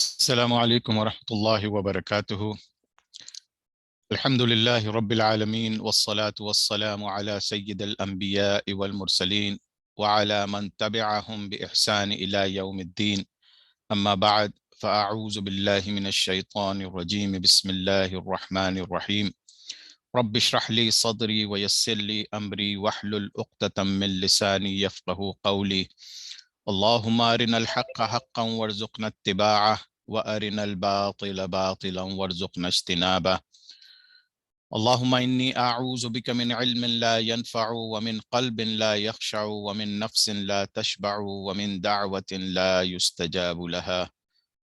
السلام عليكم ورحمة الله وبركاته. الحمد لله رب العالمين، والصلاة والسلام على سيد الأنبياء والمرسلين وعلى من تبعهم بإحسان إلى يوم الدين. أما بعد، فأعوذ بالله من الشيطان الرجيم. بسم الله الرحمن الرحيم. رب اشرح لي صدري ويسر لي أمري واحلل عقدة من لساني يفقه قولي. اللهم أرنا الحق حقا وارزقنا اتباعه، وأرنا الباطل باطلا وارزقنا اجتنابه. اللهم إني أعوذ بك من علم لا ينفع، ومن قلب لا يخشع، ومن نفس لا تشبع، ومن دعوة لا يستجاب لها.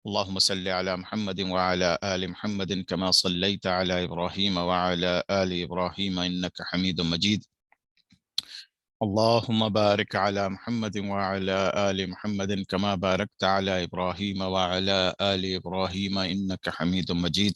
اللهم صل على محمد وعلى آل محمد كما صليت على إبراهيم وعلى آل إبراهيم إنك حميد مجيد. اللهم بارك على محمد وعلى آل محمد كما باركت على إبراهيم وعلى آل إبراهيم إنك حميد مجيد.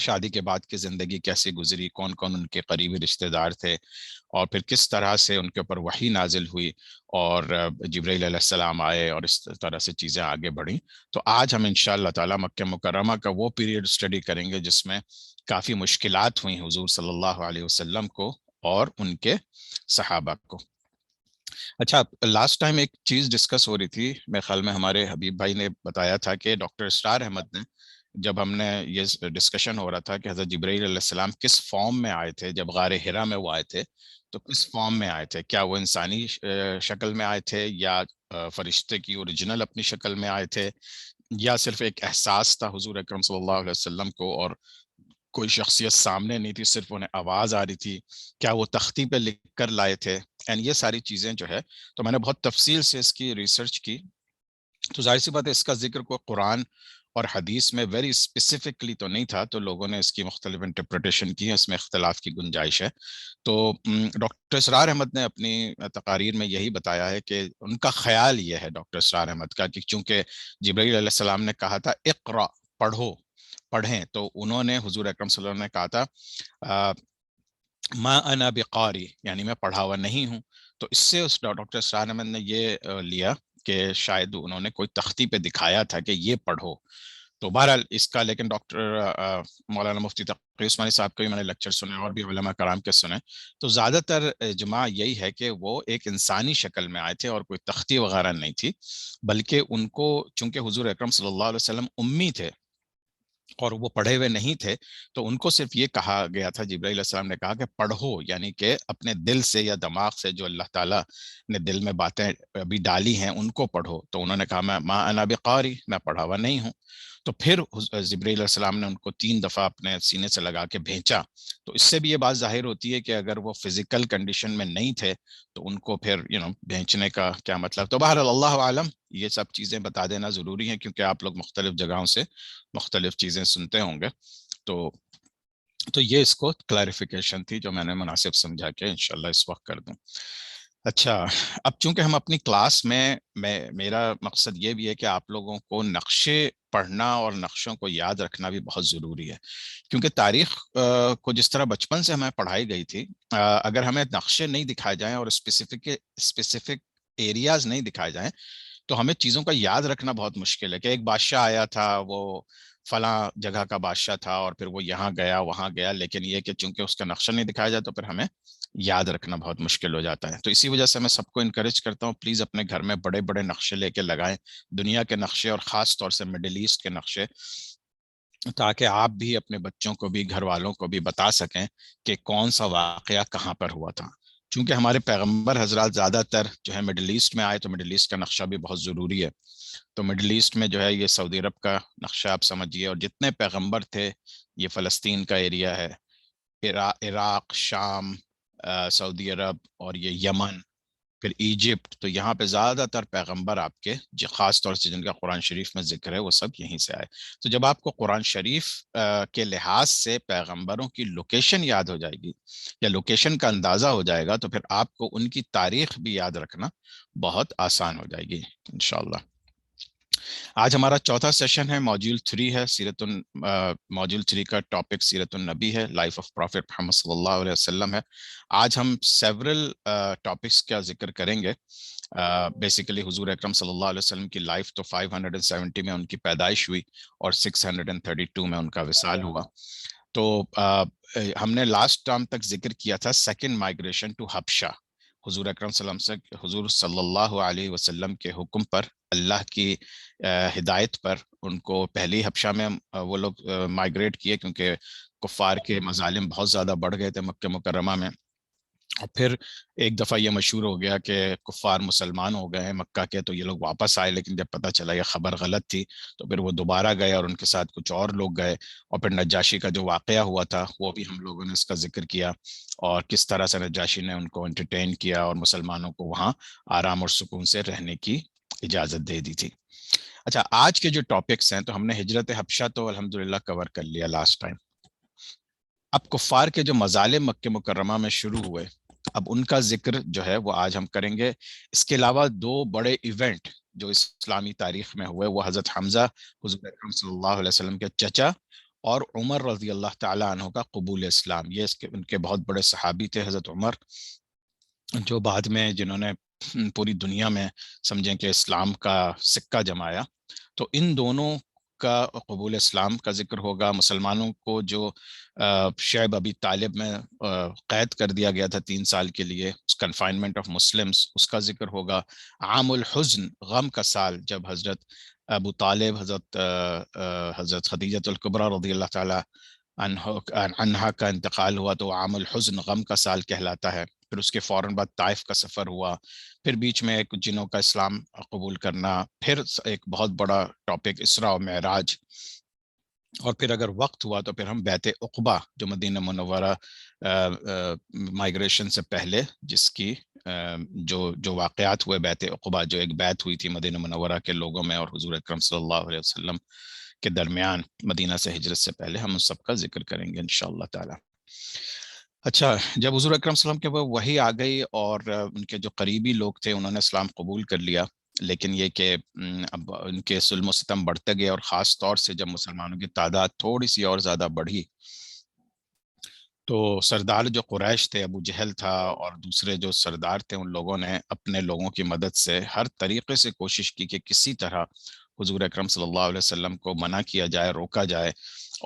شادی کے بعد کی زندگی کیسے گزری، کون کون ان کے قریبی رشتہ دار تھے، اور پھر کس طرح سے ان کے اوپر وحی نازل ہوئی اور جبرائیل علیہ السلام آئے اور اس طرح سے چیزیں آگے بڑھیں۔ تو آج ہم انشاءاللہ تعالی مکہ مکرمہ کا وہ پیریڈ اسٹڈی کریں گے جس میں کافی مشکلات ہوئیں حضور صلی اللہ علیہ وسلم کو اور ان کے صحابہ کو۔ اچھا، لاسٹ ٹائم ایک چیز ڈسکس ہو رہی تھی، میرے خیال میں ہمارے حبیب بھائی نے بتایا تھا کہ ڈاکٹر اسرار احمد نے، جب ہم نے یہ ڈسکشن ہو رہا تھا کہ حضرت جبرائیل علیہ السلام کس فارم میں آئے تھے، جب غار ہرا میں وہ آئے تھے تو کس فارم میں آئے تھے، کیا وہ انسانی شکل میں آئے تھے یا فرشتے کی اوریجنل اپنی شکل میں آئے تھے، یا صرف ایک احساس تھا حضور اکرم صلی اللہ علیہ وسلم کو اور کوئی شخصیت سامنے نہیں تھی، صرف انہیں آواز آ رہی تھی، کیا وہ تختی پہ لکھ کر لائے تھے، اینڈ یہ ساری چیزیں جو ہے تو میں نے بہت تفصیل سے اس کی ریسرچ کی۔ تو ظاہر سی بات ہے اس کا ذکر کوئی قرآن اور حدیث میں ویری اسپیسیفکلی تو نہیں تھا، تو لوگوں نے اس کی مختلف انٹرپریٹیشن کی ہے، اس میں اختلاف کی گنجائش ہے۔ تو ڈاکٹر اسرار احمد نے اپنی تقاریر میں یہی بتایا ہے کہ ان کا خیال یہ ہے، ڈاکٹر اسرار احمد کا، کہ چونکہ جبرائیل علیہ السلام نے کہا تھا اقرا، پڑھو، پڑھیں، تو انہوں نے حضور اکرم صلی اللہ علیہ وسلم نے کہا تھا ما انا بقاری، یعنی میں پڑھا ہوا نہیں ہوں۔ تو اس سے اس ڈاکٹر اسرار احمد نے یہ لیا کہ شاید انہوں نے کوئی تختی پہ دکھایا تھا کہ یہ پڑھو۔ تو بہرحال اس کا لیکن ڈاکٹر مولانا مفتی تقی عثمانی صاحب کے بھی میں نے لیکچر سنے اور بھی علماء کرام کے سنے، تو زیادہ تر اجماع یہی ہے کہ وہ ایک انسانی شکل میں آئے تھے اور کوئی تختی وغیرہ نہیں تھی، بلکہ ان کو چونکہ حضور اکرم صلی اللہ علیہ وسلم امی تھے اور وہ پڑھے ہوئے نہیں تھے، تو ان کو صرف یہ کہا گیا تھا، جبرائیل علیہ السلام نے کہا کہ پڑھو، یعنی کہ اپنے دل سے یا دماغ سے جو اللہ تعالیٰ نے دل میں باتیں ابھی ڈالی ہیں ان کو پڑھو۔ تو انہوں نے کہا میں ما انا بقاری، میں پڑھا ہوا نہیں ہوں۔ تو پھر جبرائیل علیہ السلام نے ان کو 3 دفعہ اپنے سینے سے لگا کے بھیجا۔ تو اس سے بھی یہ بات ظاہر ہوتی ہے کہ اگر وہ فزیکل کنڈیشن میں نہیں تھے تو ان کو پھر بھیجنے کا کیا مطلب۔ تو بہرحال اللہ عالم، یہ سب چیزیں بتا دینا ضروری ہیں کیونکہ آپ لوگ مختلف جگہوں سے مختلف چیزیں سنتے ہوں گے۔ تو یہ اس کو کلیریفیکیشن تھی جو میں نے مناسب سمجھا کہ انشاءاللہ اس وقت کر دوں۔ اچھا، اب چونکہ ہم اپنی کلاس میں میرا مقصد یہ بھی ہے کہ آپ لوگوں کو نقشے پڑھنا اور نقشوں کو یاد رکھنا بھی بہت ضروری ہے، کیونکہ تاریخ کو جس طرح بچپن سے ہمیں پڑھائی گئی تھی، اگر ہمیں نقشے نہیں دکھائے جائیں اور اسپیسیفک ایریاز نہیں دکھائے جائیں تو ہمیں چیزوں کا یاد رکھنا بہت مشکل ہے کہ ایک بادشاہ آیا تھا، وہ فلاں جگہ کا بادشاہ تھا اور پھر وہ یہاں گیا وہاں گیا، لیکن یہ کہ چونکہ اس کا نقشہ نہیں دکھایا جائے تو پھر ہمیں یاد رکھنا بہت مشکل ہو جاتا ہے۔ تو اسی وجہ سے میں سب کو انکریج کرتا ہوں پلیز اپنے گھر میں بڑے بڑے نقشے لے کے لگائیں، دنیا کے نقشے اور خاص طور سے مڈل ایسٹ کے نقشے، تاکہ آپ بھی اپنے بچوں کو بھی گھر والوں کو بھی بتا سکیں کہ کون سا واقعہ کہاں پر ہوا تھا۔ چونکہ ہمارے پیغمبر حضرات زیادہ تر جو ہے مڈل ایسٹ میں آئے تو مڈل ایسٹ کا نقشہ بھی بہت ضروری ہے۔ تو مڈل ایسٹ میں جو ہے یہ سعودی عرب کا نقشہ آپ سمجھیے، اور جتنے پیغمبر تھے یہ فلسطین کا ایریا ہے، عراق، شام، سعودی عرب اور یہ یمن، پھر ایجپٹ، تو یہاں پہ زیادہ تر پیغمبر آپ کے جو خاص طور سے جن کا قرآن شریف میں ذکر ہے وہ سب یہیں سے آئے۔ تو جب آپ کو قرآن شریف کے لحاظ سے پیغمبروں کی لوکیشن یاد ہو جائے گی یا لوکیشن کا اندازہ ہو جائے گا تو پھر آپ کو ان کی تاریخ بھی یاد رکھنا بہت آسان ہو جائے گی انشاءاللہ۔ آج ہمارا چوتھا سیشن ہے، موڈیول 3 ہے موڈیول 3 کا ٹاپک سیرت النبی ہے، لائف آف پروفیٹ محمد صلی اللہ علیہ وسلم ہے۔ آج ہم سیورل ٹاپکس کا ذکر کریں گے۔ بیسیکلی حضور اکرم صلی اللہ علیہ وسلم کی لائف تو 570 میں ان کی پیدائش ہوئی اور 632 میں ان کا وصال ہوا۔ تو ہم نے لاسٹ ٹائم تک ذکر کیا تھا سیکنڈ مائگریشن ٹو حبشہ، حضور اکرم صلی اللہ علیہ وسلم سے حضور صلی اللہ علیہ وسلم کے حکم پر، اللہ کی ہدایت پر ان کو پہلی حبشہ میں وہ لوگ مائگریٹ کیے، کیونکہ کفار کے مظالم بہت زیادہ بڑھ گئے تھے مکہ مکرمہ میں۔ اور پھر ایک دفعہ یہ مشہور ہو گیا کہ کفار مسلمان ہو گئے ہیں مکہ کے، تو یہ لوگ واپس آئے، لیکن جب پتہ چلا یہ خبر غلط تھی تو پھر وہ دوبارہ گئے اور ان کے ساتھ کچھ اور لوگ گئے، اور پھر نجاشی کا جو واقعہ ہوا تھا وہ بھی ہم لوگوں نے اس کا ذکر کیا، اور کس طرح سے نجاشی نے ان کو انٹرٹین کیا اور مسلمانوں کو وہاں آرام اور سکون سے رہنے کی اجازت دے دی تھی۔ اچھا، آج کے جو ٹاپکس ہیں تو ہم نے ہجرت حبشہ تو الحمدللہ کور کر لیا لاسٹ ٹائم۔ اب کفار کے جو مظالم مکہ مکرمہ میں شروع ہوئے، اب ان کا ذکر جو ہے وہ آج ہم کریں گے۔ اس کے علاوہ 2 بڑے ایونٹ جو اسلامی تاریخ میں ہوئے، وہ حضرت حمزہ حضور اکرم صلی اللہ علیہ وسلم کے چچا اور عمر رضی اللہ تعالیٰ عنہ کا قبول اسلام. یہ ان کے بہت بڑے صحابی تھے حضرت عمر، جو بعد میں جنہوں نے پوری دنیا میں سمجھیں کہ اسلام کا سکہ جمایا. تو ان دونوں کا قبول اسلام کا ذکر ہوگا. مسلمانوں کو جو شعیب ابی طالب میں قید کر دیا گیا تھا 3 سال کے لیے، کنفائنمنٹ آف مسلمس، اس کا ذکر ہوگا. عام الحزن، غم کا سال، جب حضرت ابو طالب، حضرت خدیجہ الکبریٰ رضی اللہ تعالی عنہا کا انتقال ہوا، تو عام الحزن، غم کا سال کہلاتا ہے. پھر اس کے فوراً بعد طائف کا سفر ہوا، پھر بیچ میں ایک جنوں کا اسلام قبول کرنا، پھر ایک بہت بڑا ٹاپک اسراء و معراج، اور پھر اگر وقت ہوا تو پھر ہم بیت عقبہ، جو مدینہ منورہ مائگریشن سے پہلے جس کی جو واقعات ہوئے بیت عقبہ، جو ایک بیعت ہوئی تھی مدینہ منورہ کے لوگوں میں اور حضور اکرم صلی اللہ علیہ وسلم کے درمیان مدینہ سے ہجرت سے پہلے، ہم اس سب کا ذکر کریں گے انشاءاللہ تعالی. اچھا، جب حضور اکرم صلی اللہ علیہ وسلم کے وحی آ گئی اور ان کے جو قریبی لوگ تھے انہوں نے اسلام قبول کر لیا، لیکن یہ کہ اب ان کے ظلم و ستم بڑھتے گئے، اور خاص طور سے جب مسلمانوں کی تعداد تھوڑی سی اور زیادہ بڑھی، تو سردار جو قریش تھے، ابو جہل تھا اور دوسرے جو سردار تھے، ان لوگوں نے اپنے لوگوں کی مدد سے ہر طریقے سے کوشش کی کہ کسی طرح حضور اکرم صلی اللہ علیہ وسلم کو منع کیا جائے، روکا جائے،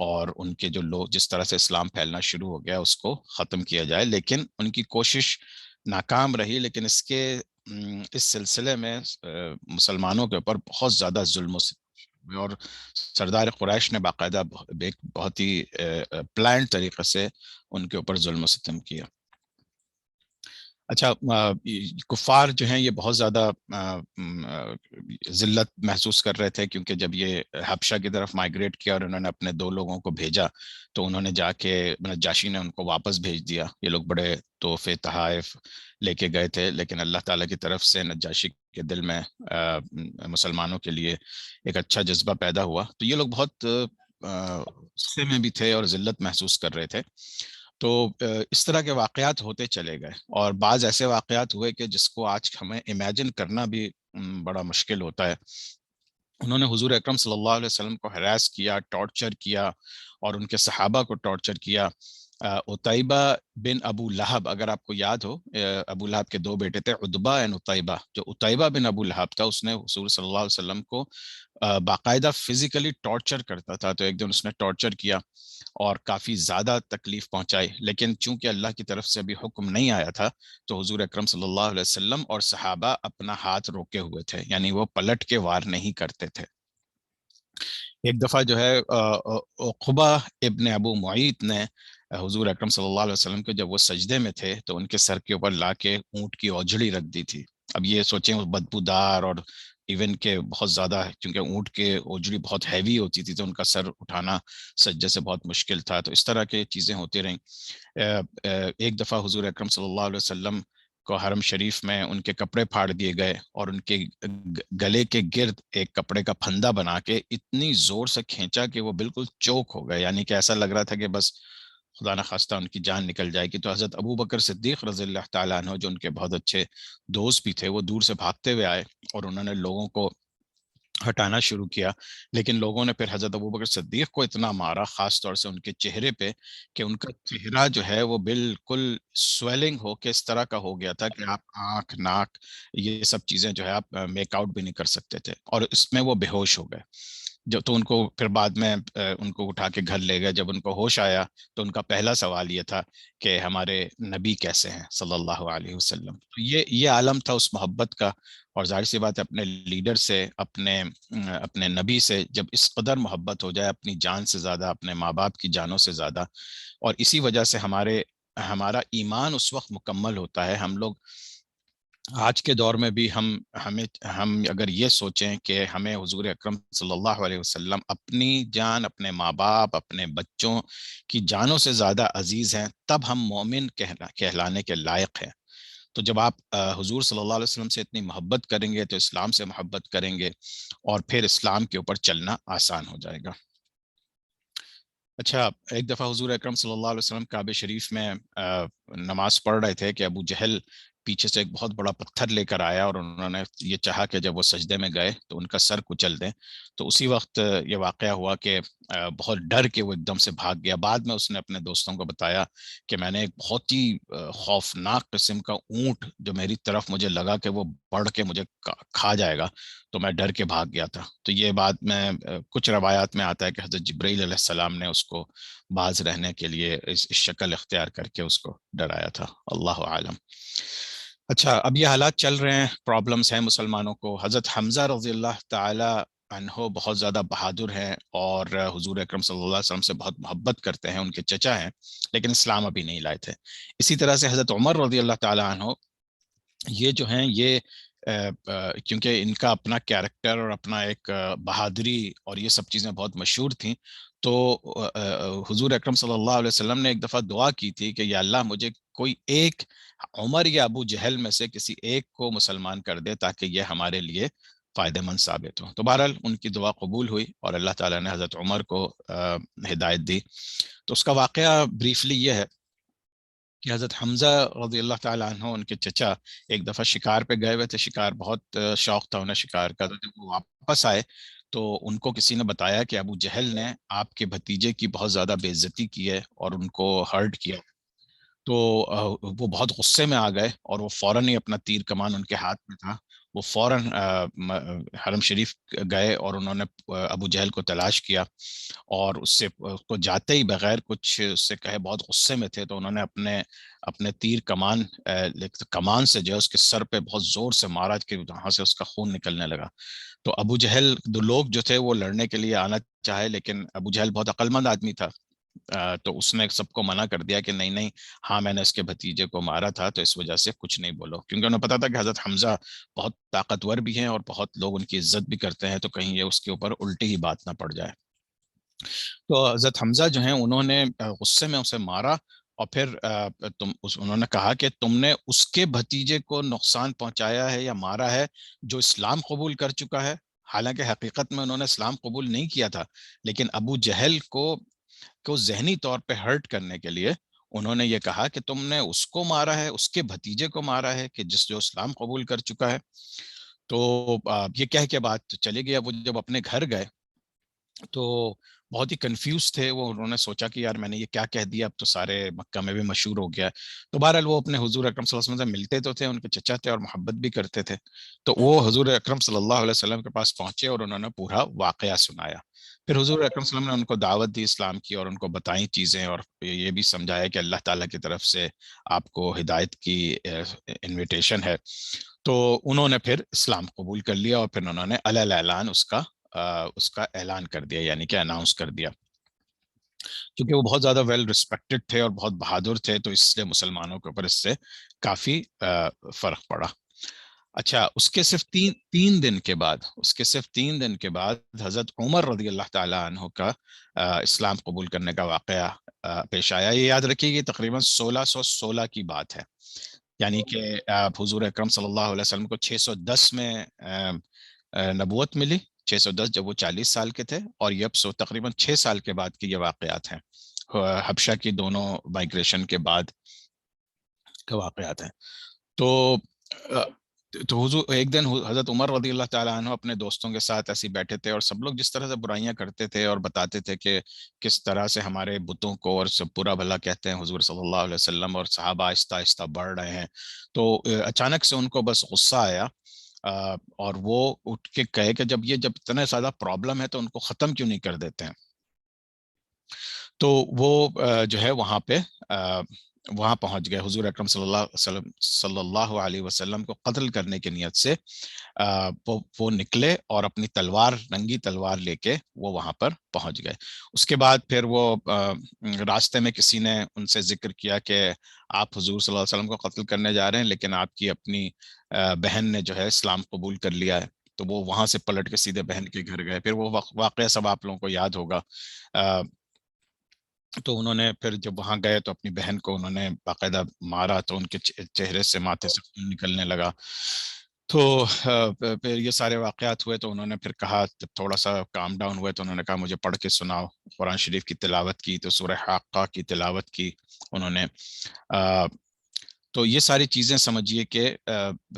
اور ان کے جو لوگ جس طرح سے اسلام پھیلنا شروع ہو گیا اس کو ختم کیا جائے. لیکن ان کی کوشش ناکام رہی. لیکن اس سلسلے میں مسلمانوں کے اوپر بہت زیادہ ظلم و ستم ہوئے، اور سردار قریش نے باقاعدہ ایک بہت ہی پلان طریقے سے ان کے اوپر ظلم و ستم کیا. اچھا، کفار جو ہیں یہ بہت زیادہ ذلت محسوس کر رہے تھے، کیونکہ جب یہ حبشہ کی طرف مائگریٹ کیا اور انہوں نے اپنے 2 لوگوں کو بھیجا، تو انہوں نے جا کے نجاشی نے ان کو واپس بھیج دیا. یہ لوگ بڑے تحفے تحائف لے کے گئے تھے، لیکن اللہ تعالیٰ کی طرف سے نجاشی کے دل میں مسلمانوں کے لیے ایک اچھا جذبہ پیدا ہوا. تو یہ لوگ بہت غصے میں بھی تھے اور ذلت محسوس کر رہے تھے. تو اس طرح کے واقعات ہوتے چلے گئے، اور بعض ایسے واقعات ہوئے کہ جس کو آج ہمیں امیجن کرنا بھی بڑا مشکل ہوتا ہے. انہوں نے حضور اکرم صلی اللہ علیہ وسلم کو ہراس کیا، ٹارچر کیا، اور ان کے صحابہ کو ٹارچر کیا. عتیبہ بن ابو لہب، اگر آپ کو یاد ہو، ابو لہب کے 2 بیٹے تھے، عتبہ اور عتیبہ. جو عتیبہ بن ابو لہب تھا، اس نے حضور صلی اللہ علیہ وسلم کو باقاعدہ فزیکلی ٹارچر کرتا تھا. تو ایک دن اس نے ٹارچر کیا اور کافی زیادہ تکلیف پہنچائی، لیکن چونکہ اللہ کی طرف سے ابھی حکم نہیں آیا تھا، تو حضور اکرم صلی اللہ علیہ وسلم اور صحابہ اپنا ہاتھ روکے ہوئے تھے، یعنی وہ پلٹ کے وار نہیں کرتے تھے. ایک دفعہ جو ہے عقبہ ابن ابو معیط نے حضور اکرم صلی اللہ علیہ وسلم کے جب وہ سجدے میں تھے تو ان کے سر کے اوپر لا کے اونٹ کی اوجڑی رکھ دی تھی. اب یہ سوچیں، وہ بدبودار اور ایون کہ بہت زیادہ، کیونکہ اونٹ کے اوجڑی بہت ہیوی ہوتی تھی تو ان کا سر اٹھانا سجدے سے بہت مشکل تھا. تو اس طرح کی چیزیں ہوتی رہیں. ایک دفعہ حضور اکرم صلی اللہ علیہ وسلم کو حرم شریف میں ان کے کپڑے پھاڑ دیے گئے، اور ان کے گلے کے گرد ایک کپڑے کا پھندا بنا کے اتنی زور سے کھینچا کہ وہ بالکل چوک ہو گئے، یعنی کہ ایسا لگ رہا تھا کہ بس خدا نخواستہ ان کی جان نکل جائے گی. تو حضرت ابو بکر صدیق رضی اللہ تعالیٰ عنہ، جو ان کے بہت اچھے دوست بھی تھے، وہ دور سے بھاگتے ہوئے آئے اور انہوں نے لوگوں کو ہٹانا شروع کیا. لیکن لوگوں نے پھر حضرت ابوبکر صدیق کو اتنا مارا، خاص طور سے ان کے چہرے پہ، کہ ان کا چہرہ جو ہے وہ بالکل سویلنگ ہو کے اس طرح کا ہو گیا تھا کہ آپ آنکھ، ناک، یہ سب چیزیں جو ہے آپ میک آؤٹ بھی نہیں کر سکتے تھے، اور اس میں وہ بے ہوش ہو گئے. جو تو ان کو پھر بعد میں ان کو اٹھا کے گھر لے گئے. جب ان کو ہوش آیا تو ان کا پہلا سوال یہ تھا کہ ہمارے نبی کیسے ہیں صلی اللہ علیہ وسلم. تو یہ عالم تھا اس محبت کا. اور ظاہر سی بات ہے، اپنے لیڈر سے، اپنے نبی سے جب اس قدر محبت ہو جائے، اپنی جان سے زیادہ، اپنے ماں باپ کی جانوں سے زیادہ، اور اسی وجہ سے ہمارا ایمان اس وقت مکمل ہوتا ہے. ہم لوگ آج کے دور میں بھی ہم اگر یہ سوچیں کہ ہمیں حضور اکرم صلی اللہ علیہ وسلم اپنی جان، اپنے ماں باپ، اپنے بچوں کی جانوں سے زیادہ عزیز ہیں، تب ہم مومن کہلانے کے لائق ہیں. تو جب آپ حضور صلی اللہ علیہ وسلم سے اتنی محبت کریں گے تو اسلام سے محبت کریں گے، اور پھر اسلام کے اوپر چلنا آسان ہو جائے گا. اچھا، ایک دفعہ حضور اکرم صلی اللہ علیہ وسلم کعبہ شریف میں نماز پڑھ رہے تھے کہ ابو جہل پیچھے سے ایک بہت بڑا پتھر لے کر آیا، اور انہوں نے یہ چاہا کہ جب وہ سجدے میں گئے تو ان کا سر کچل دیں. تو اسی وقت یہ واقعہ ہوا کہ بہت ڈر کے وہ ایک دم سے بھاگ گیا. بعد میں اس نے اپنے دوستوں کو بتایا کہ میں نے ایک بہت ہی خوفناک قسم کا اونٹ جو میری طرف مجھے لگا کہ وہ بڑھ کے مجھے کھا جائے گا، تو میں ڈر کے بھاگ گیا تھا. تو یہ بات میں کچھ روایات میں آتا ہے کہ حضرت جبرائیل علیہ السلام نے اس کو باز رہنے کے لیے اس شکل اختیار کر کے اس کو ڈرایا تھا. اللہ عالم. اچھا، اب یہ حالات چل رہے ہیں، پرابلمس ہیں مسلمانوں کو. حضرت حمزہ رضی اللہ تعالی عنہ بہت زیادہ بہادر ہیں اور حضور اکرم صلی اللہ علیہ وسلم سے بہت محبت کرتے ہیں، ان کے چچا ہیں، لیکن اسلام ابھی نہیں لائے تھے. اسی طرح سے حضرت عمر رضی اللہ تعالی عنہ، یہ جو ہیں یہ کیونکہ ان کا اپنا کیریکٹر اور اپنا ایک بہادری اور یہ سب چیزیں بہت مشہور تھیں، تو حضور اکرم صلی اللہ علیہ وسلم نے ایک دفعہ دعا کی تھی کہ یا اللہ مجھے کوئی ایک عمر یا ابو جہل میں سے کسی ایک کو مسلمان کر دے تاکہ یہ ہمارے لیے فائدہ مند ثابت ہو. تو بہرحال ان کی دعا قبول ہوئی اور اللہ تعالیٰ نے حضرت عمر کو ہدایت دی. تو اس کا واقعہ بریفلی یہ ہے کہ حضرت حمزہ رضی اللہ تعالیٰ عنہ، ان کے چچا، ایک دفعہ شکار پہ گئے ہوئے تھے. شکار بہت شوق تھا انہیں شکار کا. تو جب وہ واپس آئے تو ان کو کسی نے بتایا کہ ابو جہل نے آپ کے بھتیجے کی بہت زیادہ بے عزتی کی ہے اور ان کو ہرٹ کیا. تو وہ بہت غصے میں آ گئے اور وہ فوراً ہی اپنا تیر کمان ان کے ہاتھ میں تھا، وہ فوراً حرم شریف گئے اور انہوں نے ابو جہل کو تلاش کیا، اور اس کو جاتے ہی بغیر کچھ اس سے کہے، بہت غصے میں تھے، تو انہوں نے اپنے تیر کمان سے جو ہے اس کے سر پہ بہت زور سے مارا کہ وہاں سے اس کا خون نکلنے لگا. تو ابو جہل، دو لوگ جو تھے وہ لڑنے کے لیے آنا چاہے، لیکن ابو جہل بہت عقل مند آدمی تھا. تو اس نے سب کو منع کر دیا کہ نہیں نہیں، ہاں میں نے اس کے بھتیجے کو مارا تھا تو اس وجہ سے کچھ نہیں بولو، کیونکہ انہیں پتا تھا کہ حضرت حمزہ بہت طاقتور بھی ہیں اور بہت لوگ ان کی عزت بھی کرتے ہیں، تو کہیں یہ اس کے اوپر الٹی ہی بات نہ پڑ جائے. تو حضرت حمزہ جو ہیں انہوں نے غصے میں اسے مارا، اور پھر انہوں نے کہا کہ تم نے اس کے بھتیجے کو نقصان پہنچایا ہے یا مارا ہے جو اسلام قبول کر چکا ہے. حالانکہ حقیقت میں انہوں نے اسلام قبول نہیں کیا تھا، لیکن ابو جہل کو ذہنی طور پہ ہرٹ کرنے کے لیے انہوں نے یہ کہا کہ تم نے اس کو مارا ہے، اس کے بھتیجے کو مارا ہے کہ جو اسلام قبول کر چکا ہے. تو یہ کہہ کے بات چلی گئی. اب وہ جب اپنے گھر گئے تو بہت ہی کنفیوز تھے وہ. انہوں نے سوچا کہ یار میں نے یہ کیا کہہ دیا، اب تو سارے مکہ میں بھی مشہور ہو گیا. تو بہرحال وہ اپنے حضور اکرم صلی اللہ علیہ وسلم سے ملتے تو تھے، ان کے چچا تھے اور محبت بھی کرتے تھے. تو وہ حضور اکرم صلی اللہ علیہ وسلم کے پاس پہنچے اور انہوں نے پورا واقعہ سنایا. پھر حضور اکرم صلی اللہ علیہ وسلم نے ان کو دعوت دی اسلام کی اور ان کو بتائیں چیزیں، اور یہ بھی سمجھایا کہ اللہ تعالیٰ کی طرف سے آپ کو ہدایت کی انویٹیشن ہے. تو انہوں نے پھر اسلام قبول کر لیا اور پھر انہوں نے علی اعلان اس کا اعلان کر دیا، یعنی کہ اناؤنس کر دیا. کیونکہ وہ بہت زیادہ ویل ریسپیکٹڈ تھے اور بہت بہادر تھے، تو اس لیے مسلمانوں کے اوپر اس سے کافی فرق پڑا. اچھا، اس کے صرف 3 دن کے بعد حضرت عمر رضی اللہ تعالی عنہ کا اسلام قبول کرنے کا واقعہ پیش آیا. یہ یاد رکھیے کہ تقریباً 1616 کی بات ہے، یعنی کہ حضور اکرم صلی اللہ علیہ وسلم کو 610 میں نبوت ملی. 610 جب وہ 40 سال کے تھے، اور یہ اب تقریباً 6 سال کے بعد کی یہ واقعات ہیں، حبشہ کی دونوں مائگریشن کے بعد کے واقعات ہیں. تو حضور ایک دن حضرت عمر رضی اللہ تعالیٰ عنہ اپنے دوستوں کے ساتھ ایسے بیٹھے تھے، اور سب لوگ جس طرح سے برائیاں کرتے تھے اور بتاتے تھے کہ کس طرح سے ہمارے بتوں کو اور سب برا بھلا کہتے ہیں حضور صلی اللہ علیہ وسلم، اور صحابہ آہستہ آہستہ بڑھ رہے ہیں. تو اچانک سے ان کو بس غصہ آیا، اور وہ اٹھ کے کہے کہ جب اتنا زیادہ پرابلم ہے تو ان کو ختم کیوں نہیں کر دیتے ہیں. تو وہ جو ہے وہاں پہنچ گئے. حضور اکرم صلی اللہ علیہ وسلم کو قتل کرنے کی نیت سے وہ نکلے اور اپنی ننگی تلوار لے کے وہ وہاں پر پہنچ گئے. اس کے بعد پھر وہ راستے میں کسی نے ان سے ذکر کیا کہ آپ حضور صلی اللہ علیہ وسلم کو قتل کرنے جا رہے ہیں، لیکن آپ کی اپنی بہن نے جو ہے اسلام قبول کر لیا ہے. تو وہ وہاں سے پلٹ کے سیدھے بہن کے گھر گئے. پھر وہ واقعہ سب آپ لوگوں کو یاد ہوگا. تو انہوں نے پھر جب وہاں گئے تو اپنی بہن کو انہوں نے باقاعدہ مارا، تو ان کے چہرے سے، ماتھے سے خون نکلنے لگا. تو پھر یہ سارے واقعات ہوئے. تو انہوں نے پھر کہا، جب تھوڑا سا کام ڈاؤن ہوئے تو انہوں نے کہا مجھے پڑھ کے سناؤ. قرآن شریف کی تلاوت کی، تو سورہ حاقہ کی تلاوت کی انہوں نے. تو یہ ساری چیزیں سمجھیے کہ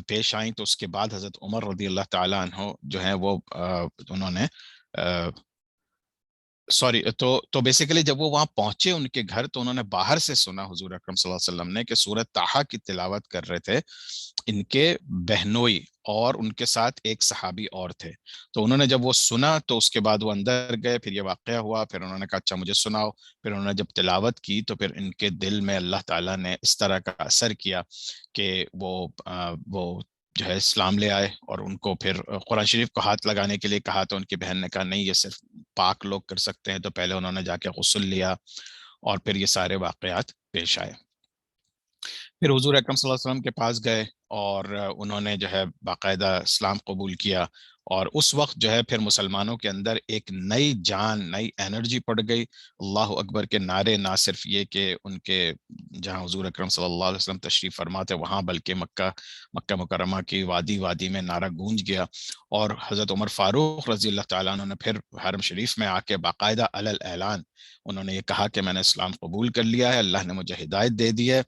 پیش آئیں. تو اس کے بعد حضرت عمر رضی اللہ تعالیٰ عنہ جو ہیں وہ انہوں نے سوری، تو بیسیکلی جب وہ وہاں پہنچے ان کے گھر، تو انہوں نے باہر سے سنا حضور اکرم صلی اللہ علیہ وسلم نے کہ سورۃ طٰہٰ کی تلاوت کر رہے تھے ان کے بہنوئی، اور ان کے ساتھ ایک صحابی اور تھے۔ تو انہوں نے جب وہ سنا تو اس کے بعد وہ اندر گئے، پھر یہ واقعہ ہوا، پھر انہوں نے کہا اچھا مجھے سناؤ۔ پھر انہوں نے جب تلاوت کی تو پھر ان کے دل میں اللہ تعالیٰ نے اس طرح کا اثر کیا کہ وہ جو ہے اسلام لے آئے، اور ان کو پھر قرآن شریف کو ہاتھ لگانے کے لیے کہا، تو ان کی بہن نے کہا نہیں، یہ صرف پاک لوگ کر سکتے ہیں۔ تو پہلے انہوں نے جا کے غسل لیا، اور پھر یہ سارے واقعات پیش آئے۔ پھر حضور اکرم صلی اللہ علیہ وسلم کے پاس گئے، اور انہوں نے جو ہے باقاعدہ اسلام قبول کیا، اور اس وقت جو ہے پھر مسلمانوں کے اندر ایک نئی جان، نئی انرجی پڑ گئی۔ اللہ اکبر کے نعرے نہ صرف یہ کہ ان کے جہاں حضور اکرم صلی اللہ علیہ وسلم تشریف فرما تھے وہاں، بلکہ مکہ مکرمہ کی وادی وادی میں نعرہ گونج گیا، اور حضرت عمر فاروق رضی اللہ تعالیٰ عنہ نے پھر حرم شریف میں آ کے باقاعدہ علی الاعلان انہوں نے یہ کہا کہ میں نے اسلام قبول کر لیا ہے، اللہ نے مجھے ہدایت دے دی ہے۔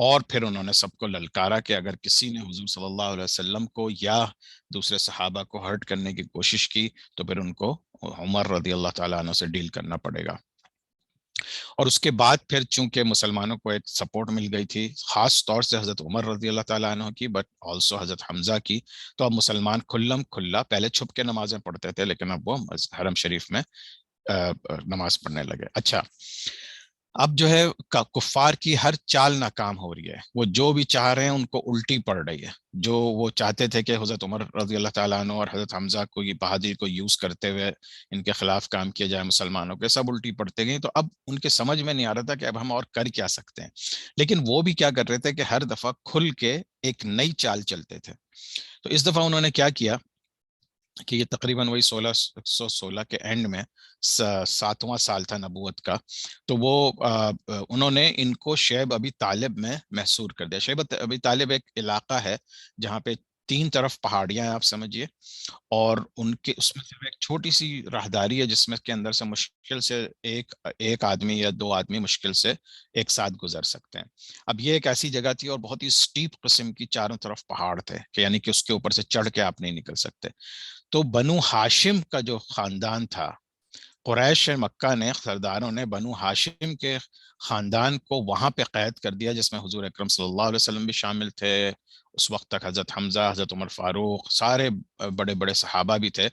اور پھر انہوں نے سب کو للکارا کہ اگر کسی نے حضور صلی اللہ علیہ وسلم کو یا دوسرے صحابہ کو ہرٹ کرنے کی کوشش کی تو پھر ان کو عمر رضی اللہ تعالیٰ عنہ سے ڈیل کرنا پڑے گا۔ اور اس کے بعد پھر چونکہ مسلمانوں کو ایک سپورٹ مل گئی تھی، خاص طور سے حضرت عمر رضی اللہ تعالیٰ عنہ کی، بٹ آلسو حضرت حمزہ کی، تو اب مسلمان کھلم کھلا پہلے چھپ کے نمازیں پڑھتے تھے، لیکن اب وہ حرم شریف میں نماز پڑھنے لگے۔ اچھا، اب جو ہے کفار کی ہر چال ناکام ہو رہی ہے، وہ جو بھی چاہ رہے ہیں ان کو الٹی پڑ رہی ہے۔ جو وہ چاہتے تھے کہ حضرت عمر رضی اللہ تعالیٰ عنہ اور حضرت حمزہ کو یہ بہادری کو یوز کرتے ہوئے ان کے خلاف کام کیا جائے مسلمانوں کے، سب الٹی پڑتے گئے۔ تو اب ان کے سمجھ میں نہیں آ رہا تھا کہ اب ہم اور کر کیا سکتے ہیں، لیکن وہ بھی کیا کر رہے تھے کہ ہر دفعہ کھل کے ایک نئی چال چلتے تھے۔ تو اس دفعہ انہوں نے کیا کیا کہ یہ تقریباً وہی 1616 کے اینڈ میں 7واں سال تھا نبوت کا، تو وہ انہوں نے ان کو شیب ابی طالب میں محصور کر دیا۔ شیب ابی طالب ایک علاقہ ہے جہاں پہ 3 طرف پہاڑیاں ہیں، آپ سمجھیے، اور ان کے اس میں صرف ایک چھوٹی سی راہداری ہے جس میں کے اندر سے مشکل سے ایک آدمی یا 2 آدمی مشکل سے ایک ساتھ گزر سکتے ہیں۔ اب یہ ایک ایسی جگہ تھی اور بہت ہی سٹیپ قسم کی، چاروں طرف پہاڑ تھے کہ یعنی کہ اس کے اوپر سے چڑھ کے آپ نہیں نکل سکتے۔ تو بنو ہاشم کا جو خاندان تھا، قریش مکہ نے، سرداروں نے بنو ہاشم کے خاندان کو وہاں پہ قید کر دیا، جس میں حضور اکرم صلی اللہ علیہ وسلم بھی شامل تھے۔ اس وقت تک حضرت حمزہ، حضرت عمر فاروق، سارے بڑے بڑے صحابہ بھی تھے،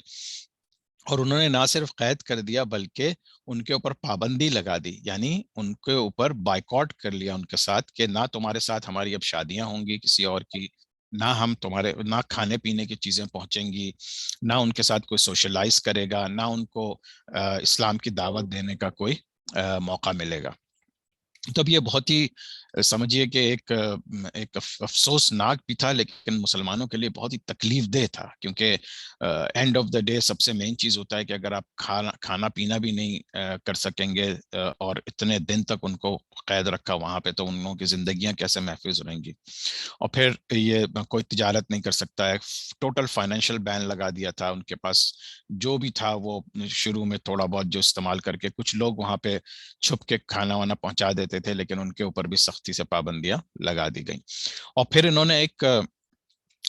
اور انہوں نے نہ صرف قید کر دیا بلکہ ان کے اوپر پابندی لگا دی، یعنی ان کے اوپر بائیکاٹ کر لیا ان کے ساتھ کہ نہ تمہارے ساتھ ہماری اب شادیاں ہوں گی کسی اور کی، نہ ہم تمہارے، نہ کھانے پینے کی چیزیں پہنچیں گی، نہ ان کے ساتھ کوئی سوشلائز کرے گا، نہ ان کو اسلام کی دعوت دینے کا کوئی موقع ملے گا۔ تب یہ بہت ہی سمجھیے کہ ایک افسوسناک بھی تھا، لیکن مسلمانوں کے لیے بہت ہی تکلیف دہ تھا، کیونکہ اینڈ آف دا ڈے سب سے مین چیز ہوتا ہے کہ اگر آپ کھانا پینا بھی نہیں کر سکیں گے اور اتنے دن تک ان کو قید رکھا وہاں پہ، تو ان لوگوں کی زندگیاں کیسے محفوظ رہیں گی۔ اور پھر یہ کوئی تجارت نہیں کر سکتا ہے، ٹوٹل فائنینشیل بین لگا دیا تھا ان کے پاس، جو بھی تھا وہ شروع میں تھوڑا بہت جو استعمال کر کے کچھ لوگ وہاں پہ چھپ کے کھانا وانا پہنچا دیتے تھے، لیکن ان کے اوپر بھی سختی سے پابندیاں لگا دی گئیں۔ اور پھر انہوں نے ایک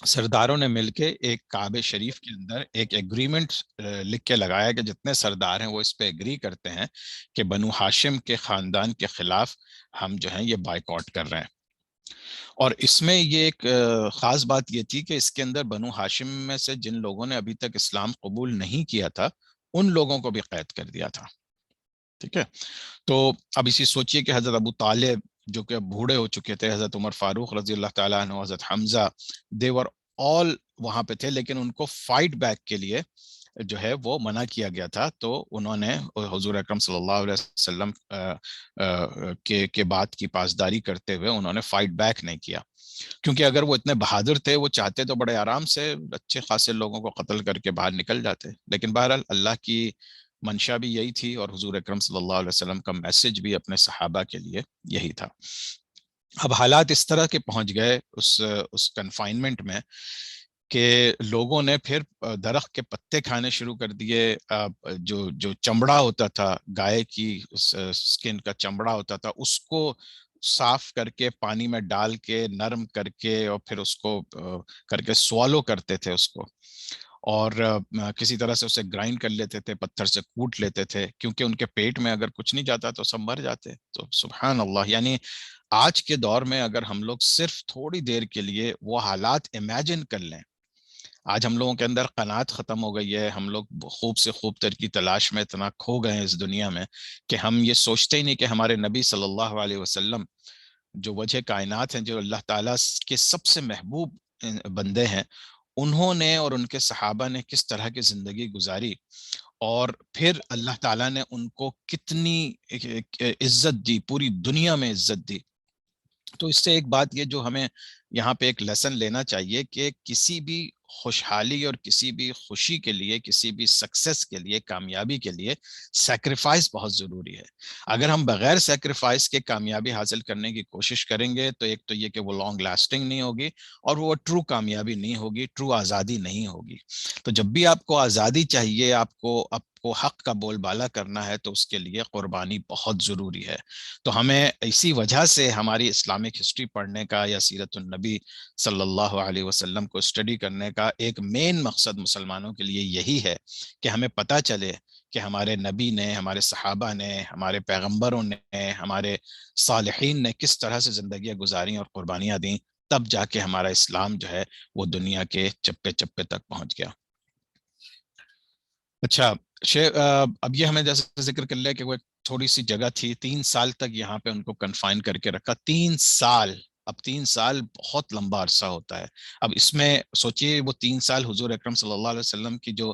سرداروں نے مل کے ایک کعبہ شریف کے اندر ایک ایگریمنٹ لکھ کے لگایا کہ جتنے سردار ہیں وہ اس پہ ایگری کرتے ہیں کہ بنو ہاشم کے خاندان کے خلاف ہم جو ہیں یہ بائیکاٹ کر رہے ہیں۔ اور اس میں یہ ایک خاص بات یہ تھی کہ اس کے اندر بنو ہاشم میں سے جن لوگوں نے ابھی تک اسلام قبول نہیں کیا تھا ان لوگوں کو بھی قید کر دیا تھا۔ ٹھیک ہے، تو اب اسی سوچئے کہ حضرت ابو طالب جو کہ بوڑھے ہو چکے تھے، حضرت عمر فاروق رضی اللہ تعالیٰ عنہ، حضرت حمزہ، دیور آل وہاں پہ تھے، لیکن ان کو فائٹ بیک کے لیے جو ہے وہ منع کیا گیا تھا۔ تو انہوں نے حضور اکرم صلی اللہ علیہ وسلم کے بات کی پاسداری کرتے ہوئے انہوں نے فائٹ بیک نہیں کیا، کیونکہ اگر وہ اتنے بہادر تھے وہ چاہتے تو بڑے آرام سے اچھے خاصے لوگوں کو قتل کر کے باہر نکل جاتے، لیکن بہرحال اللہ کی منشا بھی یہی تھی، اور حضور اکرم صلی اللہ علیہ وسلم کا میسج بھی اپنے صحابہ کے لیے یہی تھا۔ اب حالات اس طرح کے پہنچ گئے اس کنفائنمنٹ میں کہ لوگوں نے پھر درخت کے پتے کھانے شروع کر دیے، جو چمڑا ہوتا تھا گائے کی سکن کا چمڑا ہوتا تھا اس کو صاف کر کے پانی میں ڈال کے نرم کر کے اور پھر اس کو کر کے سوالو کرتے تھے اس کو، اور کسی طرح سے اسے گرائنڈ کر لیتے تھے، پتھر سے کوٹ لیتے تھے، کیونکہ ان کے پیٹ میں اگر کچھ نہیں جاتا تو سب مر جاتے. تو سبحان اللہ، یعنی آج کے دور میں اگر ہم لوگ صرف تھوڑی دیر کے لیے وہ حالات امیجن کر لیں. آج ہم لوگوں کے اندر قناعت ختم ہو گئی ہے، ہم لوگ خوب سے خوب تر کی تلاش میں اتنا کھو گئے ہیں اس دنیا میں کہ ہم یہ سوچتے ہی نہیں کہ ہمارے نبی صلی اللہ علیہ وسلم جو وجہ کائنات ہیں، جو اللہ تعالیٰ کے سب سے محبوب بندے ہیں، انہوں نے اور ان کے صحابہ نے کس طرح کی زندگی گزاری، اور پھر اللہ تعالیٰ نے ان کو کتنی عزت دی، پوری دنیا میں عزت دی. تو اس سے ایک بات یہ جو ہمیں یہاں پہ ایک لیسن لینا چاہیے کہ کسی بھی خوشحالی اور کسی بھی خوشی کے لیے، کسی بھی سکسس کے لیے، کامیابی کے لیے سیکریفائس بہت ضروری ہے. اگر ہم بغیر سیکریفائس کے کامیابی حاصل کرنے کی کوشش کریں گے تو ایک تو یہ کہ وہ لانگ لاسٹنگ نہیں ہوگی، اور وہ ٹرو کامیابی نہیں ہوگی، ٹرو آزادی نہیں ہوگی. تو جب بھی آپ کو آزادی چاہیے، آپ کو حق کا بول بالا کرنا ہے، تو اس کے لیے قربانی بہت ضروری ہے. تو ہمیں اسی وجہ سے ہماری اسلامک ہسٹری پڑھنے کا یا سیرت النبی صلی اللہ علیہ وسلم کو اسٹڈی کرنے کا ایک مین مقصد مسلمانوں کے لیے یہی ہے کہ ہمیں پتہ چلے کہ ہمارے نبی نے، ہمارے صحابہ نے، ہمارے پیغمبروں نے، ہمارے صالحین نے کس طرح سے زندگیاں گزاری اور قربانیاں دیں. تب جا کے ہمارا اسلام جو ہے وہ دنیا کے چپے چپے تک پہنچ گیا. اچھا، اب یہ ہمیں جیسے ذکر کر لیا کہ وہ ایک تھوڑی سی جگہ تھی، 3 سال تک یہاں پہ ان کو کنفائن کر کے رکھا. 3 سال! اب 3 سال بہت لمبا عرصہ ہوتا ہے. اب اس میں سوچئے وہ 3 سال حضور اکرم صلی اللہ علیہ وسلم کی جو